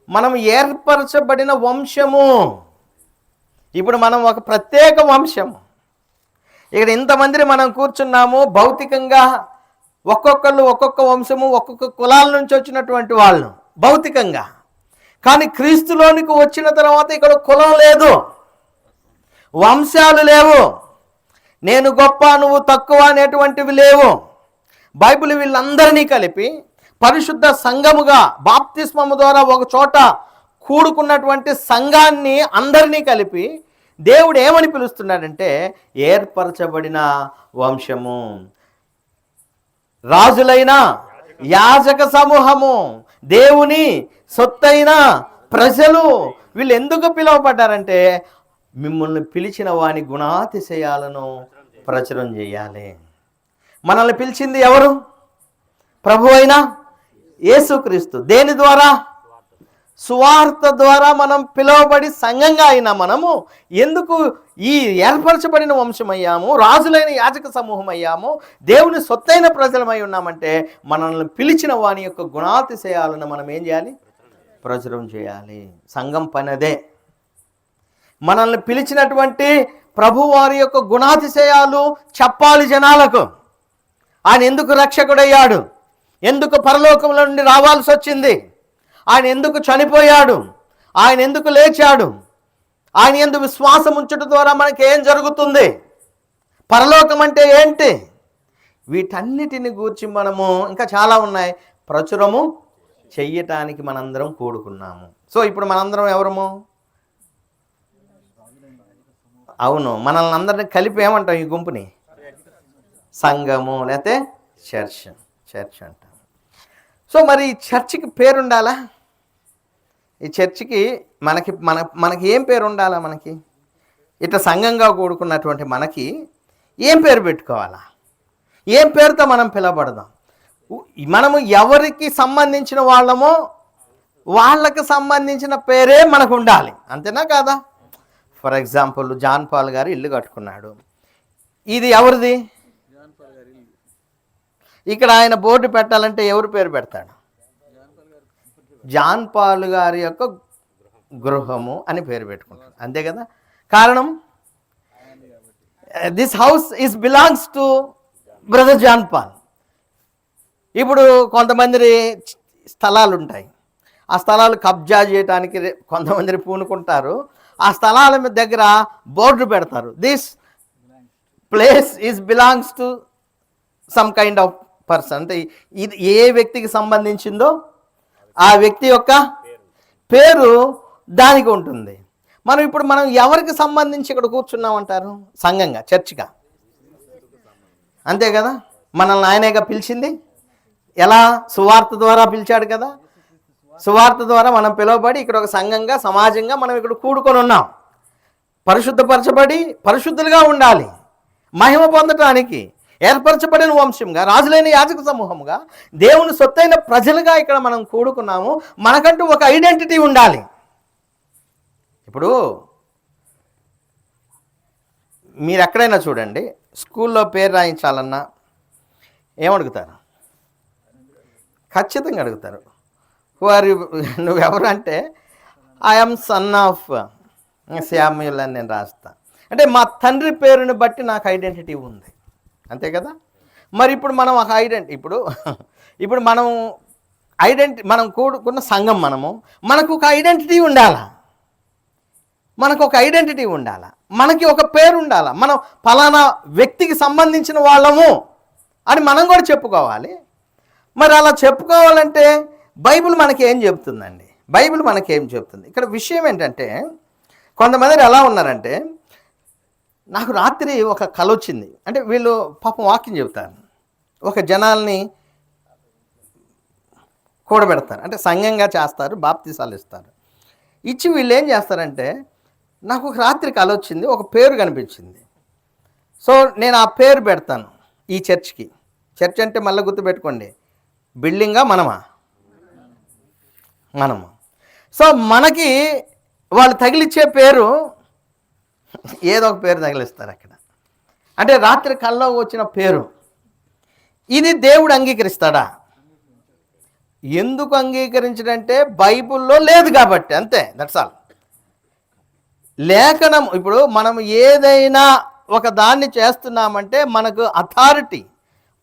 మనం ఏర్పరచబడిన వంశము. ఇప్పుడు మనం ఒక ప్రత్యేక వంశము. ఇక్కడ ఇంతమందిని మనం కూర్చున్నాము. భౌతికంగా ఒక్కొక్కళ్ళు ఒక్కొక్క వంశము, ఒక్కొక్క కులాల నుంచి వచ్చినటువంటి వాళ్ళు భౌతికంగా. కానీ క్రీస్తులోనికి వచ్చిన తర్వాత ఇక్కడ కులం లేదు, వంశాలు లేవు, నేను గొప్ప నువ్వు తక్కువ అనేటువంటివి లేవు. బైబిల్ వీళ్ళందరినీ కలిపి పరిశుద్ధ సంఘముగా బాప్తిస్మము ద్వారా ఒక చోట కూడుకున్నటువంటి సంఘాన్ని అందరినీ కలిపి దేవుడు ఏమని పిలుస్తున్నాడంటే, ఏర్పరచబడిన వంశము, రాజులైన యాజక సమూహము, దేవుని సొత్తైన ప్రజలు. వీళ్ళు ఎందుకు పిలువబడ్డారంటే, మిమ్మల్ని పిలిచిన వాని గుణాతిశయాలను ప్రచురం చేయాలి. మనల్ని పిలిచింది ఎవరు? ప్రభు అయిన యేసుక్రీస్తు. దేని ద్వారా? సువార్త ద్వారా మనం పిలువబడి సంఘంగా అయినా మనము ఎందుకు ఈ ఏర్పరచబడిన వంశమయ్యాము, రాజులైన యాజక సమూహం అయ్యాము, దేవుని సొత్తైన ప్రజలమై ఉన్నామంటే, మనల్ని పిలిచిన వాని యొక్క గుణాతిశయాలను మనం ఏం చేయాలి? ప్రచురం చేయాలి. సంఘం పనదే. మనల్ని పిలిచినటువంటి ప్రభు వారి యొక్క గుణాతిశయాలు చెప్పాలి జనాలకు. ఆయన ఎందుకు రక్షకుడయ్యాడు, ఎందుకు పరలోకంలో నుండి రావాల్సి వచ్చింది, ఆయన ఎందుకు చనిపోయాడు, ఆయన ఎందుకు లేచాడు, ఆయన ఎందుకు విశ్వాసం ఉంచడం ద్వారా మనకి ఏం జరుగుతుంది, పరలోకం అంటే ఏంటి, వీటన్నిటిని గూర్చి మనము ఇంకా చాలా ఉన్నాయి ప్రచురము చెయ్యటానికి మనందరం కూడుకున్నాము. సో ఇప్పుడు మనందరం ఎవరము? అవును, మనల్ని అందరిని కలిపి ఏమంటాం ఈ గుంపుని? సంఘము లేకపోతే చర్చ్ అంటాం. సో మరి ఈ చర్చికి పేరు ఉండాలా? ఈ చర్చికి మనకి ఏం పేరు ఉండాలా? మనకి ఇట్లా సంఘంగా కూడుకున్నటువంటి మనకి ఏం పేరు పెట్టుకోవాలా? ఏం పేరుతో మనం పిలవబడదాం? మనము ఎవరికి సంబంధించిన వాళ్ళమో వాళ్ళకి సంబంధించిన పేరే మనకు ఉండాలి, అంతేనా కాదా? ఫర్ ఎగ్జాంపుల్, జాన్ పాల్ గారు ఇల్లు కట్టుకున్నాడు. ఇది ఎవరిది? ఇక్కడ ఆయన బోర్డు పెట్టాలంటే ఎవరు పేరు పెడతాడు? జాన్ పాల్ గారి యొక్క గృహము అని పేరు పెట్టుకుంటాడు, అంతే కదా? కారణం, this house is belongs to brother John Paul. ఇప్పుడు కొంతమంది స్థలాలు ఉంటాయి, ఆ స్థలాలు కబ్జా చేయడానికి కొంతమంది పూనుకుంటారు. ఆ స్థలాల దగ్గర బోర్డు పెడతారు, this place is belongs to some kind of person. అంటే ఇది ఏ వ్యక్తికి సంబంధించిందో ఆ వ్యక్తి యొక్క పేరు దానికి ఉంటుంది. మనం ఎవరికి సంబంధించి ఇక్కడ కూర్చున్నామంటారు? సంఘంగా, చర్చిగా. అంతే కదా, మనల్ని ఆయనేగా పిలిచింది. ఎలా? సువార్త ద్వారా పిలిచాడు కదా. సువార్త ద్వారా మనం పిలువబడి ఇక్కడ ఒక సంఘంగా, సమాజంగా మనం ఇక్కడ కూడుకొని ఉన్నాం. పరిశుద్ధపరచబడి పరిశుద్ధులుగా ఉండాలి, మహిమ పొందటానికి ఏర్పరచబడిన వంశంగా, రాజులైన యాజక సమూహముగా, దేవుని సొత్తైన ప్రజలుగా ఇక్కడ మనం కూడుకున్నాము. మనకంటూ ఒక ఐడెంటిటీ ఉండాలి. ఇప్పుడు మీరు ఎక్కడైనా చూడండి, స్కూల్లో పేరు రాయించాలన్నా ఏమడుగుతారు? ఖచ్చితంగా అడుగుతారు, వారి నువ్వెవరు అంటే ఐఎమ్ సన్ ఆఫ్ శామ్యూల్ అని నేను రాస్తా. అంటే మా తండ్రి పేరుని బట్టి నాకు ఐడెంటిటీ ఉంది, అంతే కదా. మరి ఇప్పుడు మనం ఒక ఇప్పుడు మనం కూడుకున్న సంఘం, మనకు ఒక ఐడెంటిటీ ఉండాలా, మనకి ఒక పేరు ఉండాలా. మనం ఫలానా వ్యక్తికి సంబంధించిన వాళ్ళము అని మనం కూడా చెప్పుకోవాలి. మరి అలా చెప్పుకోవాలంటే బైబిల్ మనకి ఏం చెప్తుందండి? బైబిల్ మనకేం చెప్తుంది? ఇక్కడ విషయం ఏంటంటే, కొంతమంది ఎలా ఉన్నారంటే, నాకు రాత్రి ఒక కల వచ్చింది అంటే, వీళ్ళు పాపం వాక్యం చెబుతారు, ఒక జనాల్ని కూడబెడతారు, అంటే సంఘంగా చేస్తారు, బాప్తీసాలు ఇస్తారు. ఇచ్చి వీళ్ళు ఏం చేస్తారంటే, నాకు ఒక రాత్రి కల వచ్చింది, ఒక పేరు కనిపించింది. సో నేను ఆ పేరు పెడతాను ఈ చర్చ్కి. చర్చ్ అంటే మళ్ళీ గుర్తుపెట్టుకోండి, బిల్డింగా మనము. సో మనకి వాళ్ళు తగిలిచ్చే పేరు ఏదో ఒక పేరు తగిలిస్తారు అక్కడ. అంటే రాత్రి కల్లో వచ్చిన పేరు ఇది దేవుడు అంగీకరిస్తాడా? ఎందుకు అంగీకరించడంటే బైబిల్లో లేదు కాబట్టి, అంతే, దట్స్ ఆల్. లేఖనం, ఇప్పుడు మనం ఏదైనా ఒక దాన్ని చేస్తున్నామంటే మనకు అథారిటీ,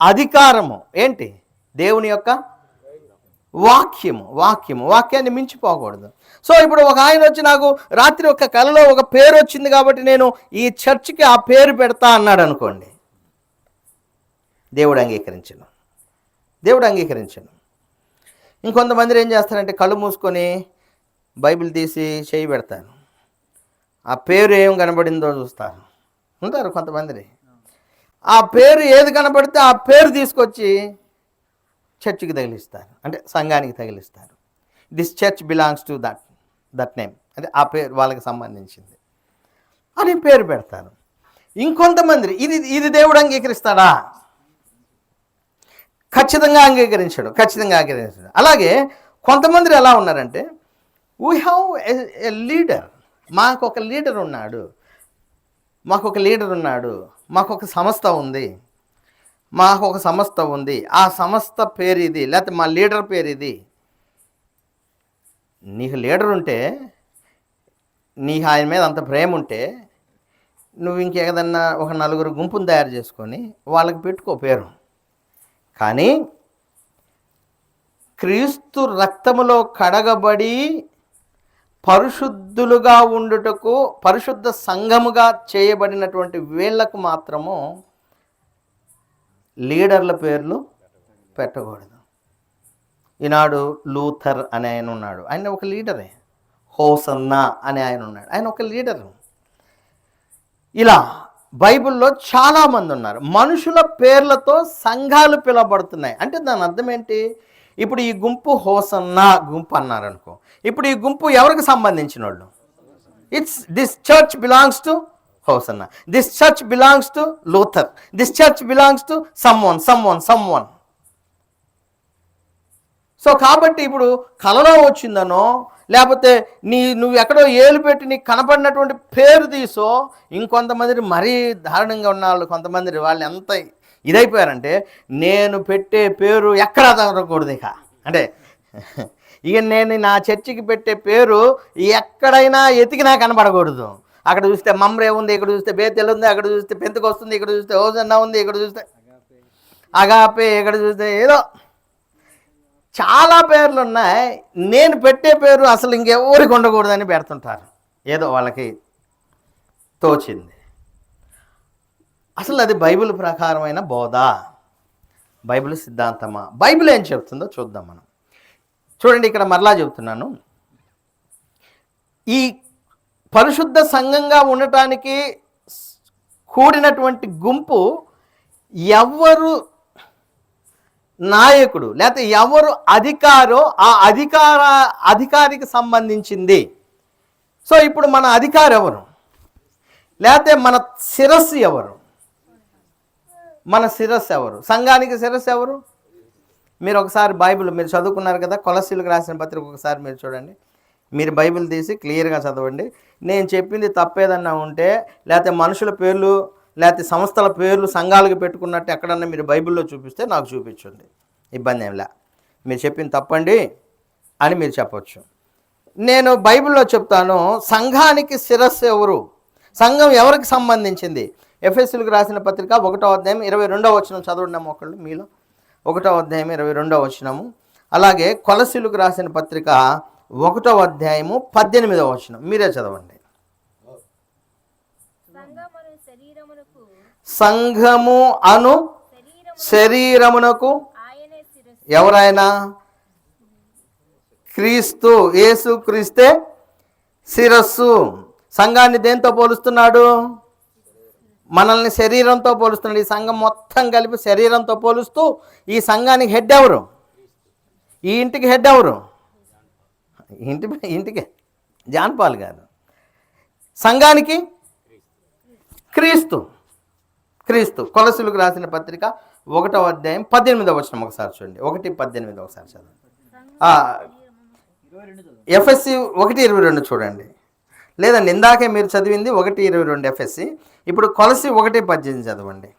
అధికారము ఏంటి? దేవుని యొక్క వాక్యాన్ని మించిపోకూడదు. సో ఇప్పుడు ఒక ఆయన వచ్చి నాకు రాత్రి ఒక కలలో ఒక పేరు వచ్చింది కాబట్టి నేను ఈ చర్చికి ఆ పేరు పెడతా అన్నాడు అనుకోండి, దేవుడు అంగీకరించను. ఇంకొంతమంది ఏం చేస్తారంటే, కళ్ళు మూసుకొని బైబిల్ తీసి చేయి పెడతారు, ఆ పేరు ఏం కనబడిందో చూస్తారు. ఉంటారు కొంతమంది, ఆ పేరు ఏది కనబడితే ఆ పేరు తీసుకొచ్చి చర్చికి తగిలిస్తారు, అంటే సంఘానికి తగిలిస్తారు. This church belongs to that name, అంటే ఆ పేరు వాళ్ళకి సంబంధించింది అని పేరు పెడతారు. ఇంకొంతమంది ఇది దేవుడు అంగీకరిస్తాడా? ఖచ్చితంగా అంగీకరించాడు. అలాగే కొంతమంది ఎలా ఉన్నారంటే, వీ హ్యావ్ ఎ లీడర్, మాకు ఒక లీడర్ ఉన్నాడు, మాకు ఒక సంస్థ ఉంది, ఆ సంస్థ పేరు ఇది, లేకపోతే మా లీడర్ పేరు ఇది. నీకు లీడర్ ఉంటే, నీకు ఆయన మీద అంత ప్రేమ ఉంటే, నువ్వు ఇంకేదన్నా ఒక నలుగురు గుంపును తయారు చేసుకొని వాళ్ళకి పెట్టుకో పేరు. కానీ క్రీస్తు రక్తములో కడగబడి పరిశుద్ధులుగా ఉండుటకు, పరిశుద్ధ సంఘముగా చేయబడినటువంటి వీళ్లకు మాత్రము లీడర్ల పేర్లు పెట్టకూడదు. ఈనాడు లూథర్ అనే ఆయన ఉన్నాడు, ఆయన ఒక లీడరే. హోసన్నా అనే ఆయన ఉన్నాడు, ఆయన ఒక లీడరు. ఇలా బైబిల్లో చాలామంది ఉన్నారు. మనుషుల పేర్లతో సంఘాలు పిలువబడుతున్నాయి. అంటే దాని అర్థం ఏంటి? ఇప్పుడు ఈ గుంపు హోసన్నా గుంపు అన్నారనుకో, ఇప్పుడు ఈ గుంపు ఎవరికి సంబంధించిన వాళ్ళు? This church belongs to hosanna, this church belongs to Luther, this church belongs to someone. So కాబట్టి ఇప్పుడు కలలో వచ్చిందనో, లేకపోతే నువ్వు ఎక్కడో ఏలు పెట్టి నీకు కనపడినటువంటి పేరు తీసో, ఇంకొంతమంది మరీ దారుణంగా ఉన్న వాళ్ళు, కొంతమంది వాళ్ళు ఎంత ఇదైపోయారంటే, నేను పెట్టే పేరు ఎక్కడా తగలకూడదు ఇక. అంటే ఇక నేను నా చర్చికి పెట్టే పేరు ఎక్కడైనా ఎతికినా కనపడకూడదు. అక్కడ చూస్తే మమ్రే ఉంది, ఇక్కడ చూస్తే బేతెల్ ఉంది, అక్కడ చూస్తే పెంతెకొస్తుంది, ఇక్కడ చూస్తే హోసన్నా ఉంది, ఇక్కడ చూస్తే అగాపే, ఇక్కడ చూస్తే ఏదో చాలా పేర్లు ఉన్నాయి. నేను పెట్టే పేరు అసలు ఇంకెవరికి ఉండకూడదని పెడుతుంటారు, ఏదో వాళ్ళకి తోచింది. అసలు అది బైబిల్ ప్రకారమైన బోధ, బైబిల్ సిద్ధాంతమా? బైబిల్ ఏం చెప్తుందో చూద్దాం మనం. చూడండి, ఇక్కడ మరలా చెబుతున్నాను, ఈ పరిశుద్ధ సంఘంగా ఉండటానికి కూడినటువంటి గుంపు ఎవరు నాయకుడు లేకపోతే ఎవరు అధికారో ఆ అధికారికి సంబంధించింది. సో ఇప్పుడు మన అధికారి ఎవరు, లేకపోతే మన శిరస్సు ఎవరు? మన శిరస్సు ఎవరు? సంఘానికి శిరస్సు ఎవరు? మీరు ఒకసారి బైబిల్ మీరు చదువుకున్నారు కదా, కొలస్సీలకు రాసిన పత్రిక ఒకసారి మీరు చూడండి. మీరు బైబిల్ తీసి క్లియర్గా చదవండి. నేను చెప్పింది తప్పేదన్నా ఉంటే, లేకపోతే మనుషుల పేర్లు లేకపోతే సంస్థల పేర్లు సంఘాలకు పెట్టుకున్నట్టు ఎక్కడన్నా మీరు బైబిల్లో చూపిస్తే నాకు చూపించండి, ఇబ్బంది ఏం లే. మీరు చెప్పింది తప్పండి అని మీరు చెప్పవచ్చు. నేను బైబిల్లో చెప్తాను, సంఘానికి శిరస్సు ఎవరు, సంఘం ఎవరికి సంబంధించింది. ఎఫెసీయులకు రాసిన పత్రిక 1వ అధ్యాయం 22వ వచనం చదవండి ఒకళ్ళు మీలో. 1వ అధ్యాయం 22వ వచనము. అలాగే కొలస్సీయులకు రాసిన పత్రిక 1వ అధ్యాయము 18వ వచనం మీరే చదవండి. సంఘము అను శరీరమునకు ఎవరైనా క్రీస్తు, యేసు క్రీస్తే శిరస్సు. సంఘాన్ని దేంతో పోలుస్తున్నాడు? మనల్ని శరీరంతో పోలుస్తున్నాడు. ఈ సంఘం మొత్తం కలిపి శరీరంతో పోలుస్తూ ఈ సంఘానికి హెడ్ ఎవరు? ఈ ఇంటికి హెడ్ ఎవరు? ఇంటికి జాన్పాల్ గారు. సంఘానికి క్రీస్తు. కొలస్సీయులకు రాసిన పత్రిక 1వ అధ్యాయం 18వ వచనం ఒకసారి చూడండి. 1:18 ఒకసారి చదవండి. ఎఫ్ఎస్సి 1:22 చూడండి. లేదండి, ఇందాకే మీరు చదివింది 1:22 ఎఫ్ఎస్సి. ఇప్పుడు కొలస్సీ 1:18 చదవండి.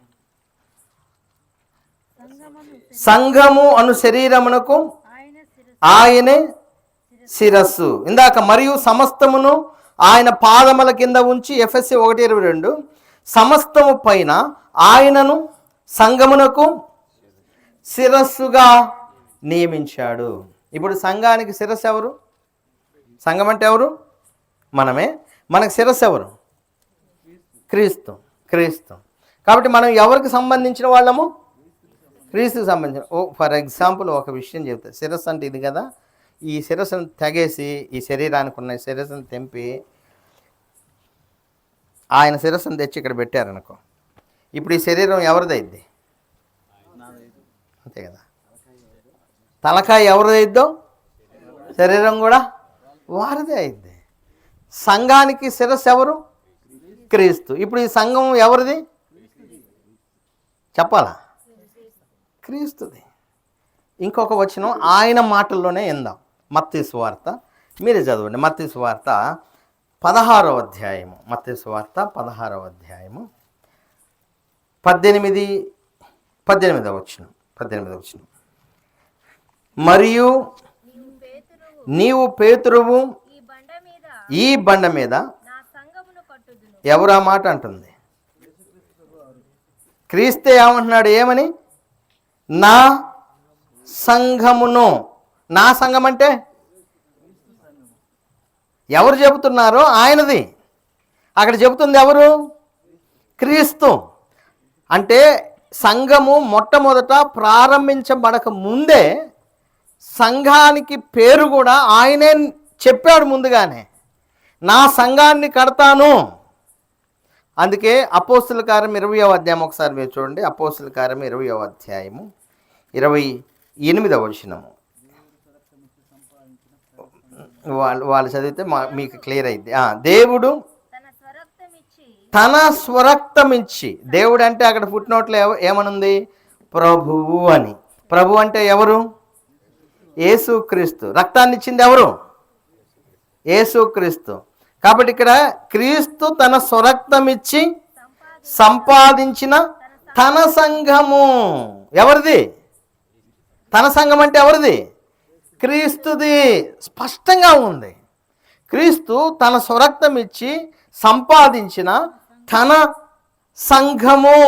సంఘము అను శరీరమునకు ఆయనే శిరస్సు. ఇందాక మరియు సమస్తమును ఆయన పాదముల కింద ఉంచి, ఎఫ్ఎస్సి 1:22, సమస్తము పైన ఆయనను సంఘమునకు శిరస్సుగా నియమించాడు. ఇప్పుడు సంఘానికి శిరస్సు ఎవరు? సంఘం అంటే ఎవరు? మనమే. మనకు శిరస్సు ఎవరు? క్రీస్తు. కాబట్టి మనం ఎవరికి సంబంధించిన వాళ్ళము? క్రీస్తుకు సంబంధించిన. ఫర్ ఎగ్జాంపుల్ ఒక విషయం చెప్తా. శిరస్సు అంటే ఇది కదా, ఈ శిరస్సును తెగేసి ఈ శరీరానికి ఉన్న శిరస్సును తెంపి ఆయన శిరస్సును తెచ్చి ఇక్కడ పెట్టారనుకో, ఇప్పుడు ఈ శరీరం ఎవరిదైద్ది? అంతే కదా. తలకాయ ఎవరిదైద్దో శరీరం కూడా వారిదే అయిద్ది. సంఘానికి శిరస్సు ఎవరు? క్రీస్తు. ఇప్పుడు ఈ సంఘం ఎవరిది చెప్పాలా? క్రీస్తుది. ఇంకొక వచనం ఆయన మాటల్లోనే ఇందాం. మత్తయి సువార్త మీరే చదవండి. మత్తయి సువార్త 16వ అధ్యాయము. మత్తయి సువార్త 16వ అధ్యాయము 18వ వచనం. మరియు నీవు పేతురువు, ఈ బండ మీద. ఎవరు ఆ మాట అంటుంది? క్రీస్తే ఏమంటున్నాడు? ఏమని? నా సంఘమును. నా సంఘం అంటే ఎవరు చెబుతున్నారో ఆయనది. అక్కడ చెబుతుంది ఎవరు? క్రీస్తు. అంటే సంఘము మొట్టమొదట ప్రారంభించబడక ముందే సంఘానికి పేరు కూడా ఆయనే చెప్పాడు ముందుగానే, నా సంఘాన్ని కడతాను. అందుకే అపోస్తుల కార్యం 20వ అధ్యాయం ఒకసారి మీరు చూడండి. అపోస్తుల కార్యం 20వ అధ్యాయము 28వ వచనము. వాళ్ళు చదివితే మీకు క్లియర్ అయింది. దేవుడు తన స్వరక్తమిచ్చి. దేవుడు అంటే అక్కడ ఫుట్ నోట్లో ఏమనుంది? ప్రభువు అని. ప్రభు అంటే ఎవరు? యేసుక్రీస్తు. రక్తాన్ని ఇచ్చింది ఎవరు? యేసుక్రీస్తు. కాబట్టి ఇక్కడ క్రీస్తు తన స్వరక్తమిచ్చి సంపాదించిన తన సంఘము ఎవరిది? తన సంఘం అంటే ఎవరిది? క్రీస్తుది. స్పష్టంగా ఉంది. క్రీస్తు తన స్వరక్తం ఇచ్చి సంపాదించిన తన సంఘము.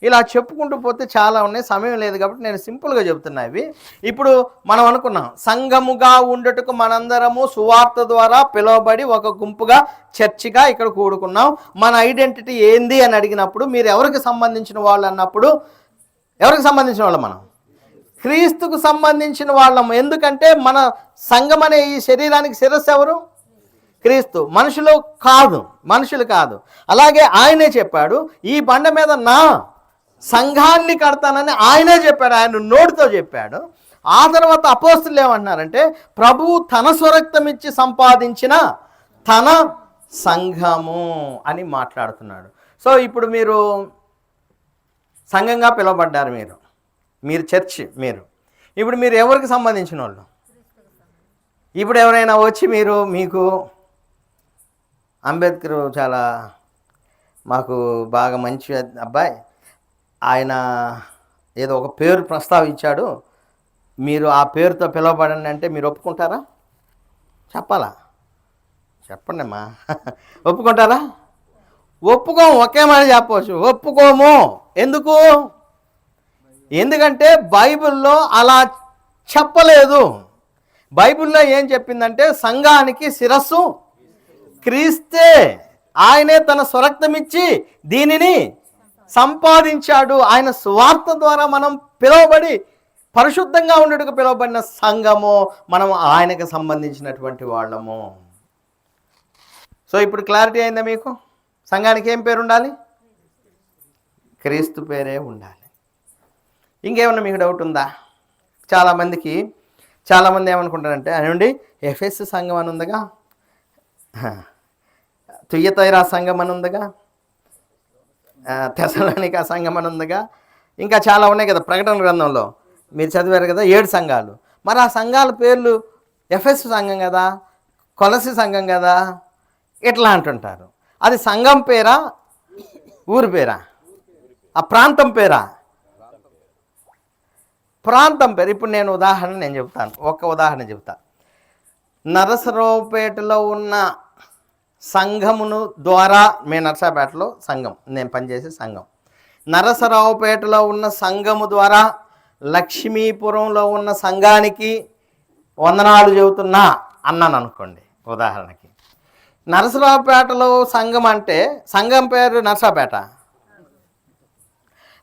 ఇలా చెప్పుకుంటూ పోతే చాలా ఉన్నాయి, సమయం లేదు కాబట్టి నేను సింపుల్గా చెబుతున్నా ఇవి. ఇప్పుడు మనం అనుకున్నాం సంఘముగా ఉండటకు మనందరము సువార్త ద్వారా పిలువబడి ఒక గుంపుగా చర్చిగా ఇక్కడ కూడుకున్నాం. మన ఐడెంటిటీ ఏంది అని అడిగినప్పుడు మీరు ఎవరికి సంబంధించిన వాళ్ళు అన్నప్పుడు ఎవరికి సంబంధించిన వాళ్ళు? మనం క్రీస్తుకు సంబంధించిన వాళ్ళము. ఎందుకంటే మన సంఘం అనే ఈ శరీరానికి శిరస్సు ఎవరు? క్రీస్తు. మనుషులు కాదు. అలాగే ఆయనే చెప్పాడు, ఈ బండ మీద నా సంఘాన్ని కడతానని ఆయనే చెప్పాడు, ఆయన నోటితో చెప్పాడు. ఆ తర్వాత అపోస్తులు ఏమంటున్నారంటే ప్రభువు తన స్వరక్తం ఇచ్చి సంపాదించిన తన సంఘము అని మాట్లాడుతున్నాడు. సో ఇప్పుడు మీరు సంఘంగా పిలువబడ్డారు, మీరు చర్చ్, ఇప్పుడు మీరు ఎవరికి సంబంధించిన వాళ్ళు? ఇప్పుడు ఎవరైనా వచ్చి మీకు అంబేద్కర్ చాలా మాకు బాగా మంచి అబ్బాయి, ఆయన ఏదో ఒక పేరు ప్రస్తావించాడు, మీరు ఆ పేరుతో పిలువబడండి అంటే మీరు ఒప్పుకుంటారా? చెప్పాలా? చెప్పండి అమ్మా. ఒప్పుకుంటారా? ఒప్పుకోము. ఒకే మాట చెప్పవచ్చు, ఒప్పుకోము. ఎందుకు? ఎందుకంటే బైబిల్లో అలా చెప్పలేదు. బైబిల్లో ఏం చెప్పిందంటే సంఘానికి శిరస్సు క్రీస్తే, ఆయనే తన స్వరక్తమిచ్చి దీనిని సంపాదించాడు. ఆయన స్వార్థ ద్వారా మనం పిలువబడి పరిశుద్ధంగా ఉండేందుకు పిలువబడిన సంఘము, మనం ఆయనకు సంబంధించినటువంటి వాళ్ళము. సో ఇప్పుడు క్లారిటీ అయిందా మీకు? సంఘానికి ఏం పేరు ఉండాలి? క్రీస్తు పేరే ఉండాలి. ఇంకేమన్నా మీకు డౌట్ ఉందా? చాలామంది ఏమనుకుంటారంటే అనండి, ఎఫెస్ సంఘం అని ఉందిగా, తుయతైరా సంఘం అని ఉందిగా, తెసలోనిక సంఘం అని ఉందిగా, ఇంకా చాలా ఉన్నాయి కదా ప్రకటన గ్రంథంలో మీరు చదివారు కదా 7 సంఘాలు. మరి ఆ సంఘాల పేర్లు ఎఫెస్ సంఘం కదా, కొలసి సంఘం కదా, ఇట్లా అంటుంటారు. అది సంఘం పేరా, ఊరి పేరా, ఆ ప్రాంతం పేరా? ప్రాంతం పేరు. ఇప్పుడు నేను చెప్తాను, ఒక్క ఉదాహరణ చెప్తా. నరసరావుపేటలో ఉన్న సంఘమును ద్వారా, మేము నరసరావుపేటలో సంఘం, నేను పనిచేసే సంఘం, నరసరావుపేటలో ఉన్న సంఘము ద్వారా లక్ష్మీపురంలో ఉన్న సంఘానికి వందనాలు చెబుతున్నా అన్నాను అనుకోండి ఉదాహరణకి. నరసరావుపేటలో సంఘం అంటే సంఘం పేరు నరసరావుపేట,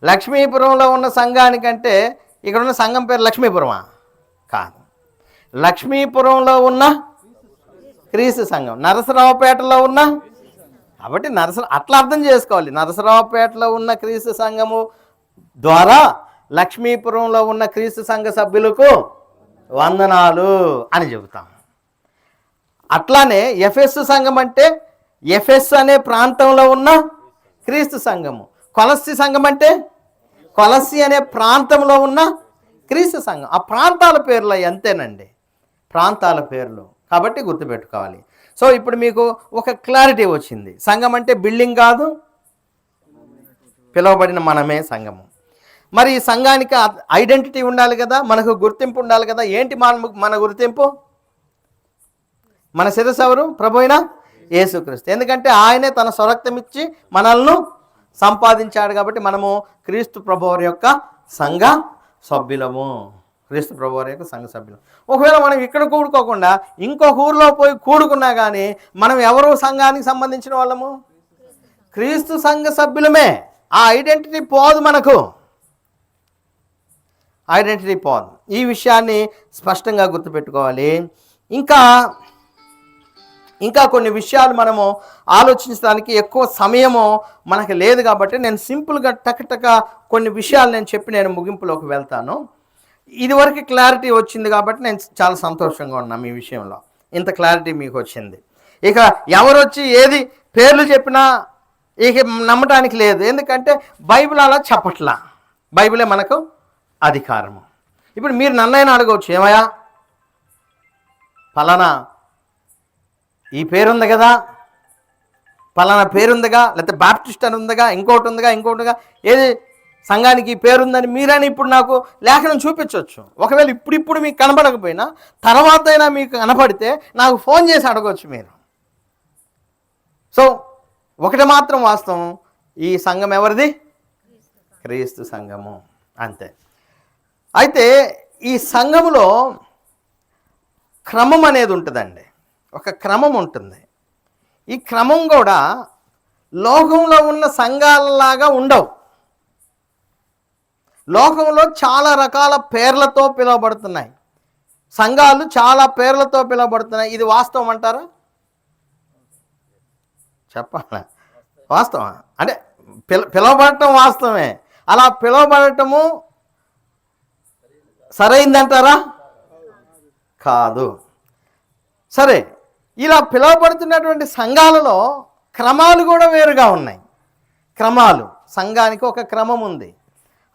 లక్ష్మీపురంలో ఉన్న సంఘానికంటే ఇక్కడ ఉన్న సంఘం పేరు లక్ష్మీపురమా? కాదు. లక్ష్మీపురంలో ఉన్న క్రీస్తు సంఘం, నరసరావుపేటలో ఉన్న, కాబట్టి అట్లా అర్థం చేసుకోవాలి. నరసరావుపేటలో ఉన్న క్రీస్తు సంఘము ద్వారా లక్ష్మీపురంలో ఉన్న క్రీస్తు సంఘ సభ్యులకు వందనాలు అని చెబుతాం. అట్లానే ఎఫెస్ సంఘం అంటే ఎఫెస్ అనే ప్రాంతంలో ఉన్న క్రీస్తు సంఘము, కొలస్సి సంఘం అంటే కొలస్సి అనే ప్రాంతంలో ఉన్న క్రీస్తు సంఘం. ఆ ప్రాంతాల పేర్లు అంతేనండి, ప్రాంతాల పేర్లు. కాబట్టి గుర్తుపెట్టుకోవాలి. సో ఇప్పుడు మీకు ఒక క్లారిటీ వచ్చింది. సంఘం అంటే బిల్డింగ్ కాదు, పిలువబడిన మనమే సంఘము. మరి ఈ సంఘానికి ఐడెంటిటీ ఉండాలి కదా, మనకు గుర్తింపు ఉండాలి కదా. ఏంటి మన గుర్తింపు? మన శిరస్సు ఎవరు? ప్రభు అయిన యేసుక్రీస్తు. ఎందుకంటే ఆయనే తన స్వరక్తం ఇచ్చి మనల్ని సంపాదించాడు. కాబట్టి మనము క్రీస్తు ప్రభువారి యొక్క సంఘ సభ్యులము, క్రీస్తు ప్రభువారి యొక్క సంఘ సభ్యులం. ఒకవేళ మనం ఇక్కడ కూడుకోకుండా ఇంకొక ఊరిలో పోయి కూడుకున్నా కానీ మనం ఎవరు సంఘానికి సంబంధించిన వాళ్ళము? క్రీస్తు సంఘ సభ్యులమే. ఆ ఐడెంటిటీ పోదు, మనకు ఐడెంటిటీ పోదు. ఈ విషయాన్ని స్పష్టంగా గుర్తుపెట్టుకోవాలి. ఇంకా కొన్ని విషయాలు మనము ఆలోచించడానికి ఎక్కువ సమయము మనకు లేదు కాబట్టి నేను సింపుల్గా టకటక కొన్ని విషయాలు నేను చెప్పి నేను ముగింపులోకి వెళ్తాను. ఇదివరకు క్లారిటీ వచ్చింది కాబట్టి నేను చాలా సంతోషంగా ఉన్నాను. మీ విషయంలో ఇంత క్లారిటీ మీకు వచ్చింది. ఇక ఎవరొచ్చి ఏది పేర్లు చెప్పినా ఇక నమ్మటానికి లేదు. ఎందుకంటే బైబిల్ అలా చెప్పట్లా, బైబిలే మనకు అధికారము. ఇప్పుడు మీరు నన్నైనా అడగవచ్చు, ఏమయ్యా పలానా ఈ పేరుంది కదా, పలానా పేరుందిగా, లేకపోతే బాప్టిస్ట్ అని ఉందిగా, ఇంకోటిగా ఏది సంఘానికి ఈ పేరుందని మీరైనా ఇప్పుడు నాకు లేఖనం చూపించవచ్చు. ఒకవేళ ఇప్పుడు మీకు కనపడకపోయినా తర్వాత అయినా మీకు కనపడితే నాకు ఫోన్ చేసి అడగవచ్చు మీరు. సో ఒకటి మాత్రం వాస్తవం, ఈ సంఘం ఎవరిది? క్రీస్తు సంఘము, అంతే. అయితే ఈ సంఘములో క్రమం అనేది ఉంటుందండి, ఒక క్రమం ఉంటుంది. ఈ క్రమం కూడా లోకంలో ఉన్న సంఘాలలాగా ఉండవు. లోకంలో చాలా రకాల పేర్లతో పిలువబడుతున్నాయి సంఘాలు, చాలా పేర్లతో పిలువబడుతున్నాయి. ఇది వాస్తవం అంటారా? చెప్పాలా? వాస్తవం అంటే పిలువబడటం వాస్తవమే, అలా పిలువబడటము సరైందంటారా? కాదు. సరే, ఇలా పిలువబడుతున్నటువంటి సంఘాలలో క్రమాలు కూడా వేరుగా ఉన్నాయి. క్రమాలు, సంఘానికి ఒక క్రమం ఉంది.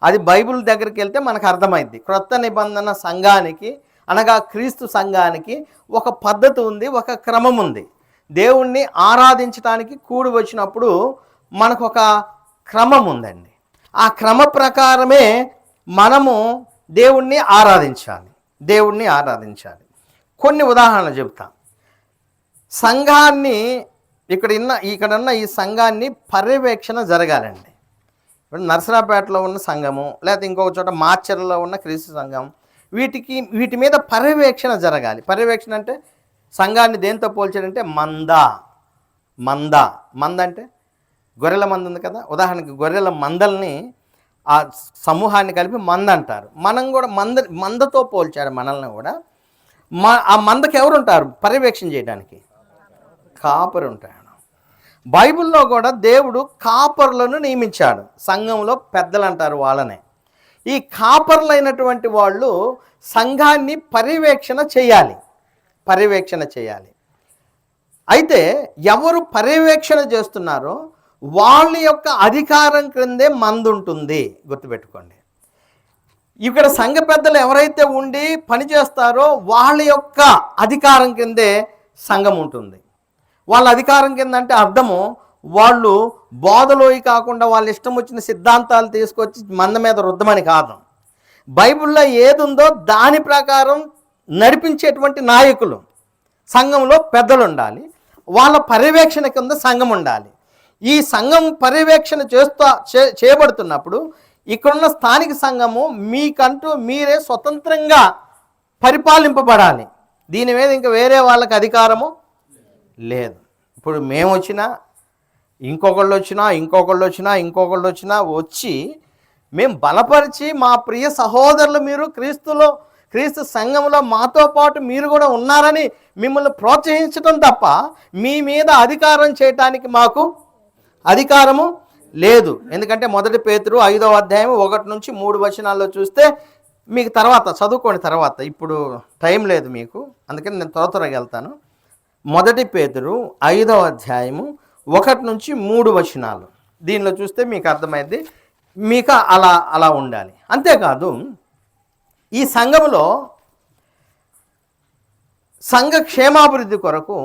అది బైబిల్ దగ్గరికి వెళ్తే మనకు అర్థమైంది. క్రొత్త నిబంధన సంఘానికి అనగా క్రీస్తు సంఘానికి ఒక పద్ధతి ఉంది, ఒక క్రమం ఉంది. దేవుణ్ణి ఆరాధించడానికి కూడి వచ్చినప్పుడు మనకు ఒక క్రమం ఉందండి. ఆ క్రమ ప్రకారమే మనము దేవుణ్ణి ఆరాధించాలి. కొన్ని ఉదాహరణలు చెప్తాం. సంఘాన్ని ఇక్కడున్న ఈ సంఘాన్ని పర్యవేక్షణ జరగాలండి. ఇప్పుడు నరసరాపేటలో ఉన్న సంఘము, లేకపోతే ఇంకొక చోట మాచర్లలో ఉన్న క్రీస్తు సంఘం, వీటి మీద పర్యవేక్షణ జరగాలి. పర్యవేక్షణ అంటే సంఘాన్ని దేంతో పోల్చాడంటే మంద అంటే గొర్రెల మంద ఉంది కదా. ఉదాహరణకి గొర్రెల మందల్ని ఆ సమూహాన్ని కలిపి మంద అంటారు. మనం కూడా మందతో పోల్చాడు మనల్ని కూడా. ఆ మందకి ఎవరు ఉంటారు పర్యవేక్షణ చేయడానికి? కాపరి ఉంటాడు. బైబిల్లో కూడా దేవుడు కాపర్లను నియమించాడు. సంఘంలో పెద్దలు అంటారు వాళ్ళనే. ఈ కాపర్లైనటువంటి వాళ్ళు సంఘాన్ని పర్యవేక్షణ చేయాలి. అయితే ఎవరు పర్యవేక్షణ చేస్తున్నారో వాళ్ళ యొక్క అధికారం క్రిందే మందు ఉంటుంది, గుర్తుపెట్టుకోండి. ఇక్కడ సంఘ పెద్దలు ఎవరైతే ఉండి పనిచేస్తారో వాళ్ళ యొక్క అధికారం కిందే సంఘం ఉంటుంది. వాళ్ళ అధికారం కింద అంటే అర్థము, వాళ్ళు బోధలోయి కాకుండా వాళ్ళ ఇష్టం వచ్చిన సిద్ధాంతాలు తీసుకొచ్చి మంద మీద రుద్దమని కాదు. బైబిల్లో ఏది ఉందో దాని ప్రకారం నడిపించేటువంటి నాయకులు సంఘంలో పెద్దలు ఉండాలి. వాళ్ళ పర్యవేక్షణ కింద సంఘం ఉండాలి. ఈ సంఘం పర్యవేక్షణ చేయబడుతున్నప్పుడు ఇక్కడున్న స్థానిక సంఘము మీకంటూ మీరే స్వతంత్రంగా పరిపాలింపబడాలి. దీని మీద ఇంకా వేరే వాళ్ళకి అధికారము లేదు. ఇప్పుడు మేము వచ్చినా, ఇంకొకళ్ళు వచ్చినా వచ్చి మేము బలపరిచి మా ప్రియ సహోదరులు మీరు క్రీస్తు సంఘంలో మాతో పాటు మీరు కూడా ఉన్నారని మిమ్మల్ని ప్రోత్సహించడం తప్ప మీ మీద అధికారం చేయటానికి మాకు అధికారము లేదు. ఎందుకంటే 1 పేతురు 5వ అధ్యాయం 1 నుంచి 3 వచనాల్లో చూస్తే మీకు తర్వాత చదువుకోండి. తర్వాత ఇప్పుడు టైం లేదు మీకు, అందుకని నేను త్వరగా వెళ్తాను. 1 పేతురు 5వ అధ్యాయము 1 నుంచి 3 వచనాలు దీనిలో చూస్తే మీకు అర్థమైంది. మీకు అలా ఉండాలి. అంతేకాదు ఈ సంఘములో సంఘ క్షేమాభివృద్ధి కొరకు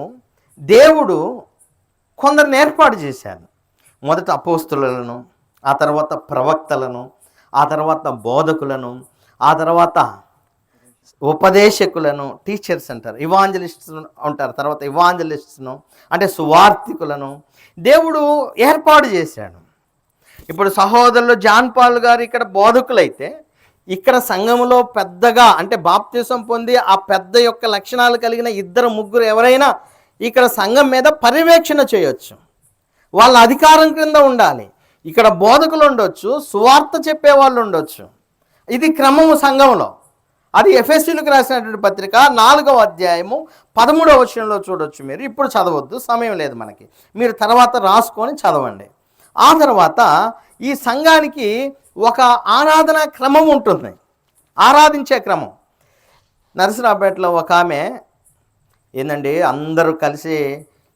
దేవుడు కొందరిని ఏర్పాటు చేశాడు. మొదట అపోస్తులను, ఆ తర్వాత ప్రవక్తలను, ఆ తర్వాత బోధకులను, ఆ తర్వాత ఉపదేశకులను, టీచర్స్ అంటారు, ఇవాంజలిస్ట్స్ అంటారు, తర్వాత ఇవాంజలిస్ట్స్ను అంటే సువార్థికులను దేవుడు ఏర్పాటు చేశాడు. ఇప్పుడు సహోదరులు జాన్ పాల్ గారు ఇక్కడ బోధకులైతే, ఇక్కడ సంఘములో పెద్దగా అంటే బాప్తిసం పొంది ఆ పెద్ద యొక్క లక్షణాలు కలిగిన 2-3 ఎవరైనా ఇక్కడ సంఘం మీద పర్యవేక్షణ చేయొచ్చు. వాళ్ళ అధికారం క్రింద ఉండాలి. ఇక్కడ బోధకులు ఉండొచ్చు, సువార్త చెప్పేవాళ్ళు ఉండొచ్చు. ఇది క్రమము సంఘంలో. అది ఎఫెసీయులకు రాసినటువంటి పత్రిక 4వ అధ్యాయము 13వ వచనంలో చూడొచ్చు. మీరు ఇప్పుడు చదవద్దు, సమయం లేదు మనకి, మీరు తర్వాత రాసుకొని చదవండి. ఆ తర్వాత ఈ సంఘానికి ఒక ఆరాధనా క్రమం ఉంటుంది, ఆరాధించే క్రమం. నరసరాపేటలో ఒక ఆమె ఏందండి, అందరూ కలిసి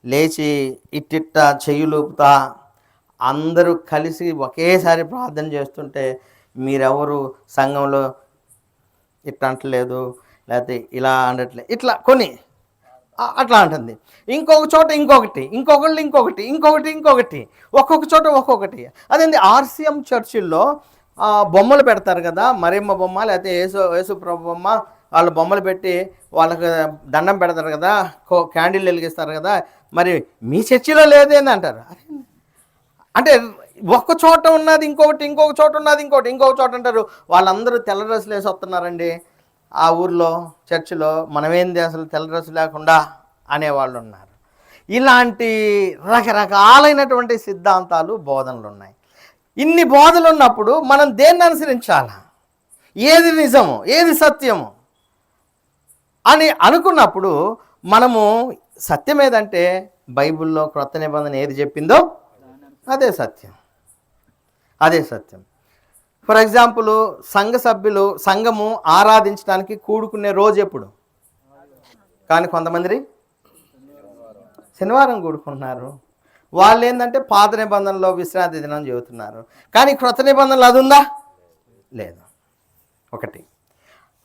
లేచి ఇట్టిట్ట చెయ్యులూపుతా అందరూ కలిసి ఒకేసారి ప్రార్థన చేస్తుంటే మీరెవరు సంఘంలో ఇట్లా అంటలేదు, లేకపోతే ఇలా అనట్లేదు, ఇట్లా కొన్ని అట్లా అంటుంది. ఇంకొక చోట ఇంకొకటి ఒక్కొక్క చోట ఒక్కొక్కటి. అదేంటి ఆర్సీఎం చర్చిల్లో బొమ్మలు పెడతారు కదా, మరియమ్మ బొమ్మ లేకపోతే యేసుప్రభు బొమ్మ, వాళ్ళు బొమ్మలు పెట్టి వాళ్ళకి దండం పెడతారు కదా, క్యాండిల్ వెలిగిస్తారు కదా, మరి మీ చర్చిలో లేదేంది అంటారు. అంటే ఒక్క చోట ఉన్నది ఇంకొక చోట ఉన్నది ఇంకొక చోట అంటారు. వాళ్ళందరూ తెల్ల డ్రెస్సులు వేసి వస్తున్నారండి ఆ ఊర్లో చర్చిలో, మనమేంది అసలు తెల్ల డ్రెస్సు లేకుండా అనేవాళ్ళు ఉన్నారు. ఇలాంటి రకరకాలైనటువంటి సిద్ధాంతాలు, బోధనలు ఉన్నాయి. ఇన్ని బోధనలు ఉన్నప్పుడు మనం దేన్ని అనుసరించాలా, ఏది నిజము ఏది సత్యము అని అనుకున్నప్పుడు మనము సత్యం ఏదంటే బైబిల్లో క్రొత్త నిబంధన ఏది చెప్పిందో అదే సత్యం. ఫర్ ఎగ్జాంపుల్ సంఘ సభ్యులు సంఘము ఆరాధించడానికి కూడుకునే రోజు ఎప్పుడు? కానీ కొంతమంది శనివారం కూడుకుంటున్నారు. వాళ్ళు ఏంటంటే పాత నిబంధనలో విశ్రాంతి దినం చెబుతున్నారు, కానీ క్రొత్త నిబంధనలు అది ఉందా? లేదు. ఒకటి,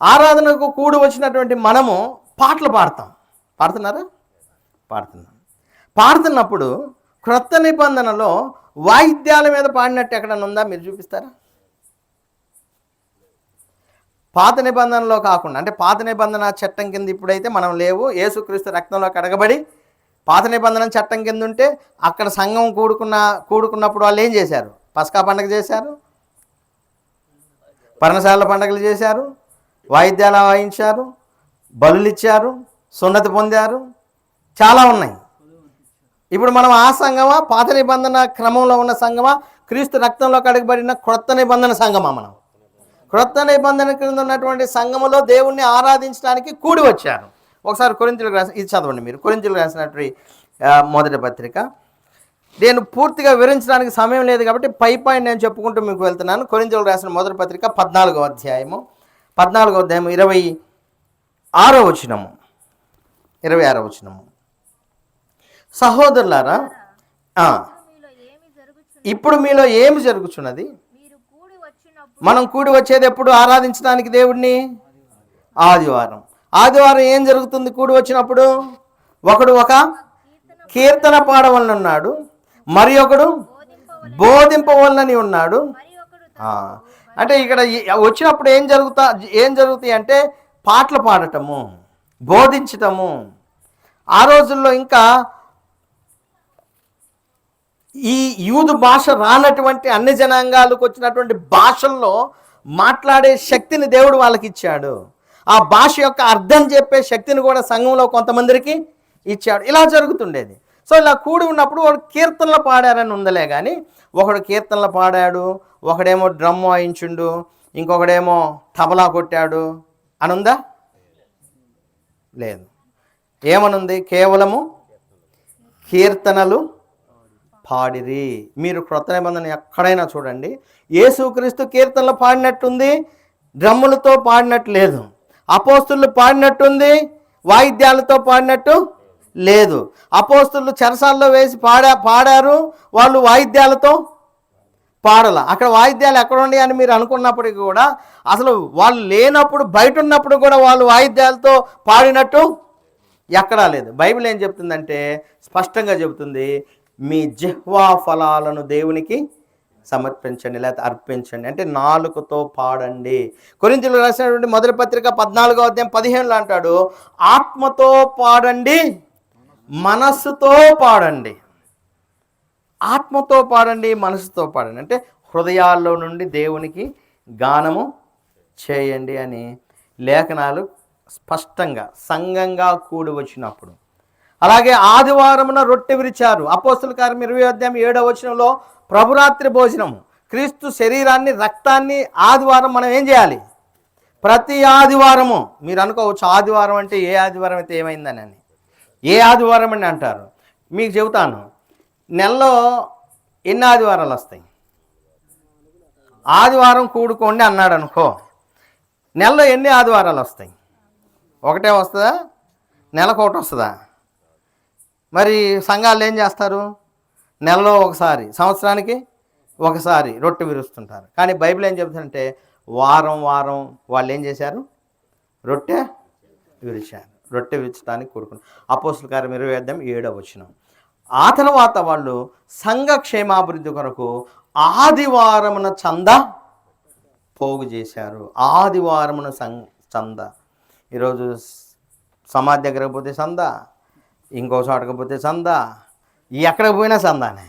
ఆరాధనకు కూడి వచ్చినటువంటి మనము పాటలు పాడుతున్నారా? పాడుతున్నప్పుడు క్రొత్త నిబంధనలో వాయిద్యాల మీద పాడినట్టు ఎక్కడన్నా ఉందా? మీరు చూపిస్తారా? పాత నిబంధనలో కాకుండా, అంటే పాత నిబంధన చట్టం కింద ఇప్పుడైతే మనం లేవు, యేసుక్రీస్తు రక్తంలో కడగబడి పాత నిబంధన చట్టం కింద ఉంటే అక్కడ సంఘం కూడుకున్నప్పుడు వాళ్ళు ఏం చేశారు? పస్కా పండుగ చేశారు, పర్ణశాల పండుగలు చేశారు, వాయిద్యాలు వాయించారు, బలులు ఇచ్చారు, సున్నతి పొందారు, చాలా ఉన్నాయి. ఇప్పుడు మనం ఆ సంఘమా, పాత నిబంధన క్రమంలో ఉన్న సంఘమా, క్రీస్తు రక్తంలో కడగబడిన క్రొత్త నిబంధన సంఘమా? మనం క్రొత్త నిబంధన క్రింద ఉన్నటువంటి సంఘములో దేవుణ్ణి ఆరాధించడానికి కూడి వచ్చారు. ఒకసారి కొరింథీయులకు రాసిన, ఇది చదవండి మీరు, కొరింథీయులకు రాసినటువంటి మొదటి పత్రిక. నేను పూర్తిగా వివరించడానికి సమయం లేదు కాబట్టి పై పాయింట్ నేను చెప్పుకుంటూ మీకు వెళ్తున్నాను. కొరింథీయులకు రాసిన మొదటి పత్రిక 14వ అధ్యాయము 26వ వచనము. సహోదరులారా, ఇప్పుడు మీలో ఏమి జరుగుచున్నది? మనం కూడి వచ్చేది ఎప్పుడు ఆరాధించడానికి దేవుడిని? ఆదివారం ఏం జరుగుతుంది కూడి వచ్చినప్పుడు? ఒకడు ఒక కీర్తన పాడవలనన్నాడు, మరి ఒకడు బోధింపవలనని ఉన్నాడు. అంటే ఇక్కడ వచ్చినప్పుడు ఏం జరుగుతాయి అంటే పాటలు పాడటము, బోధించటము. ఆ రోజుల్లో ఇంకా ఈ యూదు భాష రానటువంటి అన్ని జనాంగాలకు వచ్చినటువంటి భాషల్లో మాట్లాడే శక్తిని దేవుడు వాళ్ళకి ఇచ్చాడు. ఆ భాష యొక్క అర్థం చెప్పే శక్తిని కూడా సంఘంలో కొంతమందికి ఇచ్చాడు. ఇలా జరుగుతుండేది. సో ఇలా కూడి ఉన్నప్పుడు వాడు కీర్తనలు పాడారని ఉందలే కానీ, ఒకడు కీర్తనలు పాడాడు, ఒకడేమో డ్రమ్ వాయించుండు, ఇంకొకడేమో తబలా కొట్టాడు అని ఉందా? లేదు. ఏమనుంది? కేవలము కీర్తనలు పాడిరి. మీరు క్రొత్త నిబంధన ఎక్కడైనా చూడండి, యేసుక్రీస్తు కీర్తనలు పాడినట్టుంది, డ్రమ్ములతో పాడినట్టు లేదు. అపోస్తులు పాడినట్టుంది, వాయిద్యాలతో పాడినట్టు లేదు. అపోస్తులు చెరసాల్లో వేసి పాడారు, వాళ్ళు వాయిద్యాలతో పాడల. అక్కడ వాయిద్యాలు ఎక్కడ ఉన్నాయి అని మీరు అనుకున్నప్పటికీ కూడా, అసలు వాళ్ళు లేనప్పుడు బయట ఉన్నప్పుడు కూడా వాళ్ళు వాయిద్యాలతో పాడినట్టు ఎక్కడా లేదు. బైబిల్ ఏం చెప్తుందంటే స్పష్టంగా చెబుతుంది, మీ జిహ్వా ఫలాలను దేవునికి సమర్పించండి, లేకపోతే అర్పించండి, అంటే నాలుకతో పాడండి. కొరింథీయులకు రాసినటువంటి మొదటి పత్రిక 14వ అధ్యాయం 15లో అంటాడు, ఆత్మతో పాడండి, మనస్సుతో పాడండి. ఆత్మతో పాడండి, మనసుతో పాడండి అంటే హృదయాల్లో నుండి దేవునికి గానము చేయండి అని లేఖనాలు స్పష్టంగా సంఘంగా కూడి వచ్చినప్పుడు. అలాగే ఆదివారమున రొట్టె విరిచారు. అపోస్తుల కార్యం 20వ అధ్యాయం 7వ వచనంలో ప్రభురాత్రి భోజనము, క్రీస్తు శరీరాన్ని రక్తాన్ని ఆదివారం మనం ఏం చేయాలి? ప్రతి ఆదివారము. మీరు అనుకోవచ్చు ఆదివారం అంటే ఏ ఆదివారం అయితే ఏమైందని అని. ఏ ఆదివారం అని అంటారు. మీకు చెబుతాను, నెలలో ఎన్ని ఆదివారాలు వస్తాయి? ఆదివారం కూడుకోండి అన్నాడు అనుకో, నెలలో ఎన్ని ఆదివారాలు వస్తాయి? ఒకటే వస్తుందా? నెలకు ఒకటి వస్తుందా? మరి సంఘాలు ఏం చేస్తారు? నెలలో ఒకసారి, సంవత్సరానికి ఒకసారి రొట్టె విరుస్తుంటారు. కానీ బైబిల్ ఏం చెబుతుందంటే వారం వాళ్ళు ఏం చేశారు? రొట్టె విరిచారు. రొట్టె విరచడానికి కూడుకున్నారు. అపోస్తుల కార్యం 20వ అధ్యాయం 7వ వచనం. ఆ తర్వాత వాళ్ళు సంఘ క్షేమాభివృద్ధి కొరకు ఆదివారమున చందా పోగు చేశారు. ఆదివారమున చందా. ఈరోజు సమాధి దగ్గరకు పోతే చందా, ఇంకో చోటకు పోతే చందా, ఎక్కడికి పోయినా చందానే.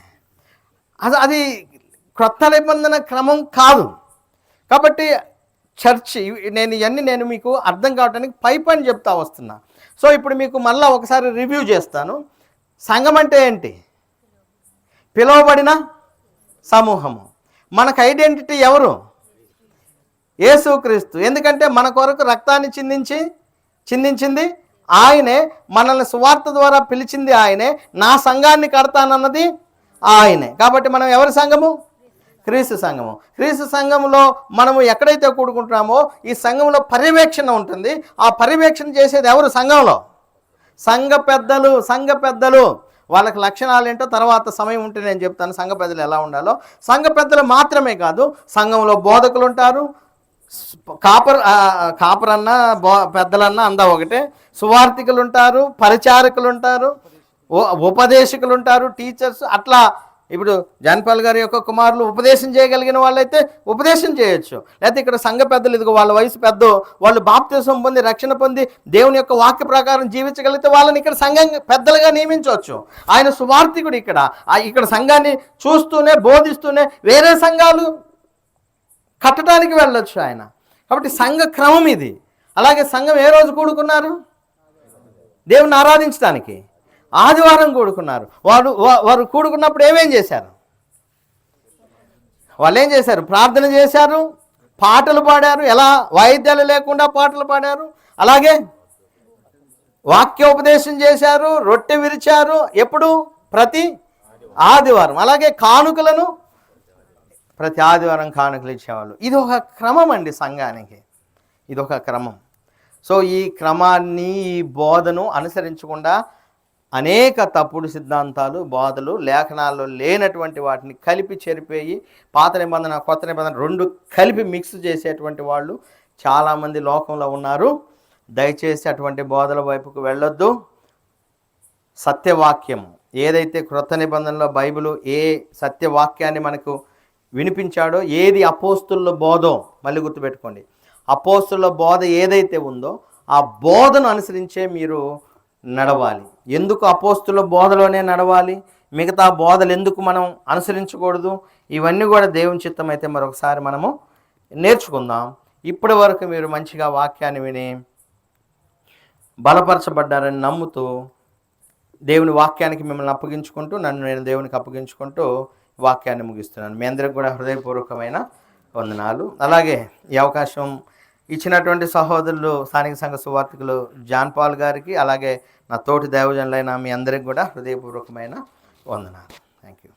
అది క్రొత్త నిబంధన క్రమం కాదు. కాబట్టి చర్చి నేను మీకు అర్థం కావడానికి పై పని చెప్తా వస్తున్నా. సో ఇప్పుడు మీకు మళ్ళీ ఒకసారి రివ్యూ చేస్తాను. సంఘం అంటే ఏంటి? పిలువబడిన సమూహము. మనకు ఐడెంటిటీ ఎవరు? యేసుక్రీస్తు. ఎందుకంటే మన కొరకు రక్తాన్ని చిందించింది ఆయనే, మనల్ని సువార్త ద్వారా పిలిచింది ఆయనే, నా సంఘాన్ని కడతానన్నది ఆయనే. కాబట్టి మనం ఎవరి సంఘము? క్రీస్తు సంఘము. క్రీస్తు సంఘంలో మనము ఎక్కడైతే కూడుకుంటున్నామో ఈ సంఘంలో పర్యవేక్షణ ఉంటుంది. ఆ పర్యవేక్షణ చేసేది ఎవరు? సంఘంలో సంఘ పెద్దలు. వాళ్ళకి లక్షణాలు ఏంటో తర్వాత సమయం ఉంటే నేను చెప్తాను. సంఘ పెద్దలు ఎలా ఉండాలో. సంఘ పెద్దలు మాత్రమే కాదు, సంఘంలో బోధకులు ఉంటారు, కాపరన్నా పెద్దలన్నా అందా ఒకటే, సువార్థికులు ఉంటారు, పరిచారకులు ఉంటారు, ఉపదేశకులు ఉంటారు, టీచర్స్. అట్లా ఇప్పుడు జాన్పాల్ గారి యొక్క కుమారులు ఉపదేశం చేయగలిగిన వాళ్ళైతే ఉపదేశం చేయొచ్చు. లేకపోతే ఇక్కడ సంఘ పెద్దలు, ఇదిగో వాళ్ళ వయసు పెద్ద, వాళ్ళు బాప్తిసం పొంది రక్షణ పొంది దేవుని యొక్క వాక్య ప్రకారం జీవించగలిగితే వాళ్ళని ఇక్కడ సంఘం పెద్దలుగా నియమించవచ్చు. ఆయన సువార్థికుడు. ఇక్కడ సంఘాన్ని చూస్తూనే బోధిస్తూనే వేరే సంఘాలు కట్టడానికి వెళ్ళొచ్చు ఆయన. కాబట్టి సంఘ క్రమం ఇది. అలాగే సంఘం ఏ రోజు కూడుకున్నారు? దేవుని ఆరాధించడానికి ఆదివారం కూడుకున్నారు. వారు కూడుకున్నప్పుడు ఏమేం చేశారు? వాళ్ళు ఏం చేశారు? ప్రార్థన చేశారు, పాటలు పాడారు. ఎలా? వాయిద్యాలు లేకుండా పాటలు పాడారు. అలాగే వాక్యోపదేశం చేశారు, రొట్టె విరిచారు. ఎప్పుడు? ప్రతి ఆదివారం. అలాగే కానుకలను ప్రతి ఆదివారం కానుకలు ఇచ్చేవాళ్ళు. ఇది ఒక క్రమం అండి సంఘానికి. ఇది ఒక క్రమం. సో ఈ క్రమాన్ని, ఈ బోధను అనుసరించకుండా అనేక తప్పుడు సిద్ధాంతాలు, బోధలు, లేఖనాల్లో లేనటువంటి వాటిని కలిపి చెరిపేయి పాత నిబంధన కొత్త నిబంధన రెండు కలిపి మిక్స్ చేసేటువంటి వాళ్ళు చాలామంది లోకంలో ఉన్నారు. దయచేసి అటువంటి బోధల వైపుకు వెళ్ళొద్దు. సత్యవాక్యం ఏదైతే క్రొత్త నిబంధనలో బైబిలు ఏ సత్యవాక్యాన్ని మనకు వినిపించాడో, ఏది అపోస్తుల బోధో, మళ్ళీ గుర్తుపెట్టుకోండి, అపోస్తుల బోధ ఏదైతే ఉందో ఆ బోధను అనుసరించే మీరు నడవాలి. ఎందుకు అపోస్తుల బోధలోనే నడవాలి? మిగతా బోధలు ఎందుకు మనం అనుసరించకూడదు? ఇవన్నీ కూడా దేవుని చిత్తం అయితే మరొకసారి మనము నేర్చుకుందాం. ఇప్పటి వరకు మీరు మంచిగా వాక్యాన్ని విని బలపరచబడ్డారని నమ్ముతూ దేవుని వాక్యానికి మిమ్మల్ని అప్పగించుకుంటూ, నన్ను నేను దేవునికి అప్పగించుకుంటూ వాక్యాన్ని ముగిస్తున్నాను. మీ అందరికి కూడా హృదయపూర్వకమైన వందనాలు. అలాగే ఈ అవకాశం ఇచ్చినటువంటి సహోదరులు స్థానిక సంఘ సువార్థికులు జాన్పాల్ గారికి, అలాగే నా తోటి దైవజనులైన మీ అందరికి కూడా హృదయపూర్వకమైన వందనాలు. Thank you.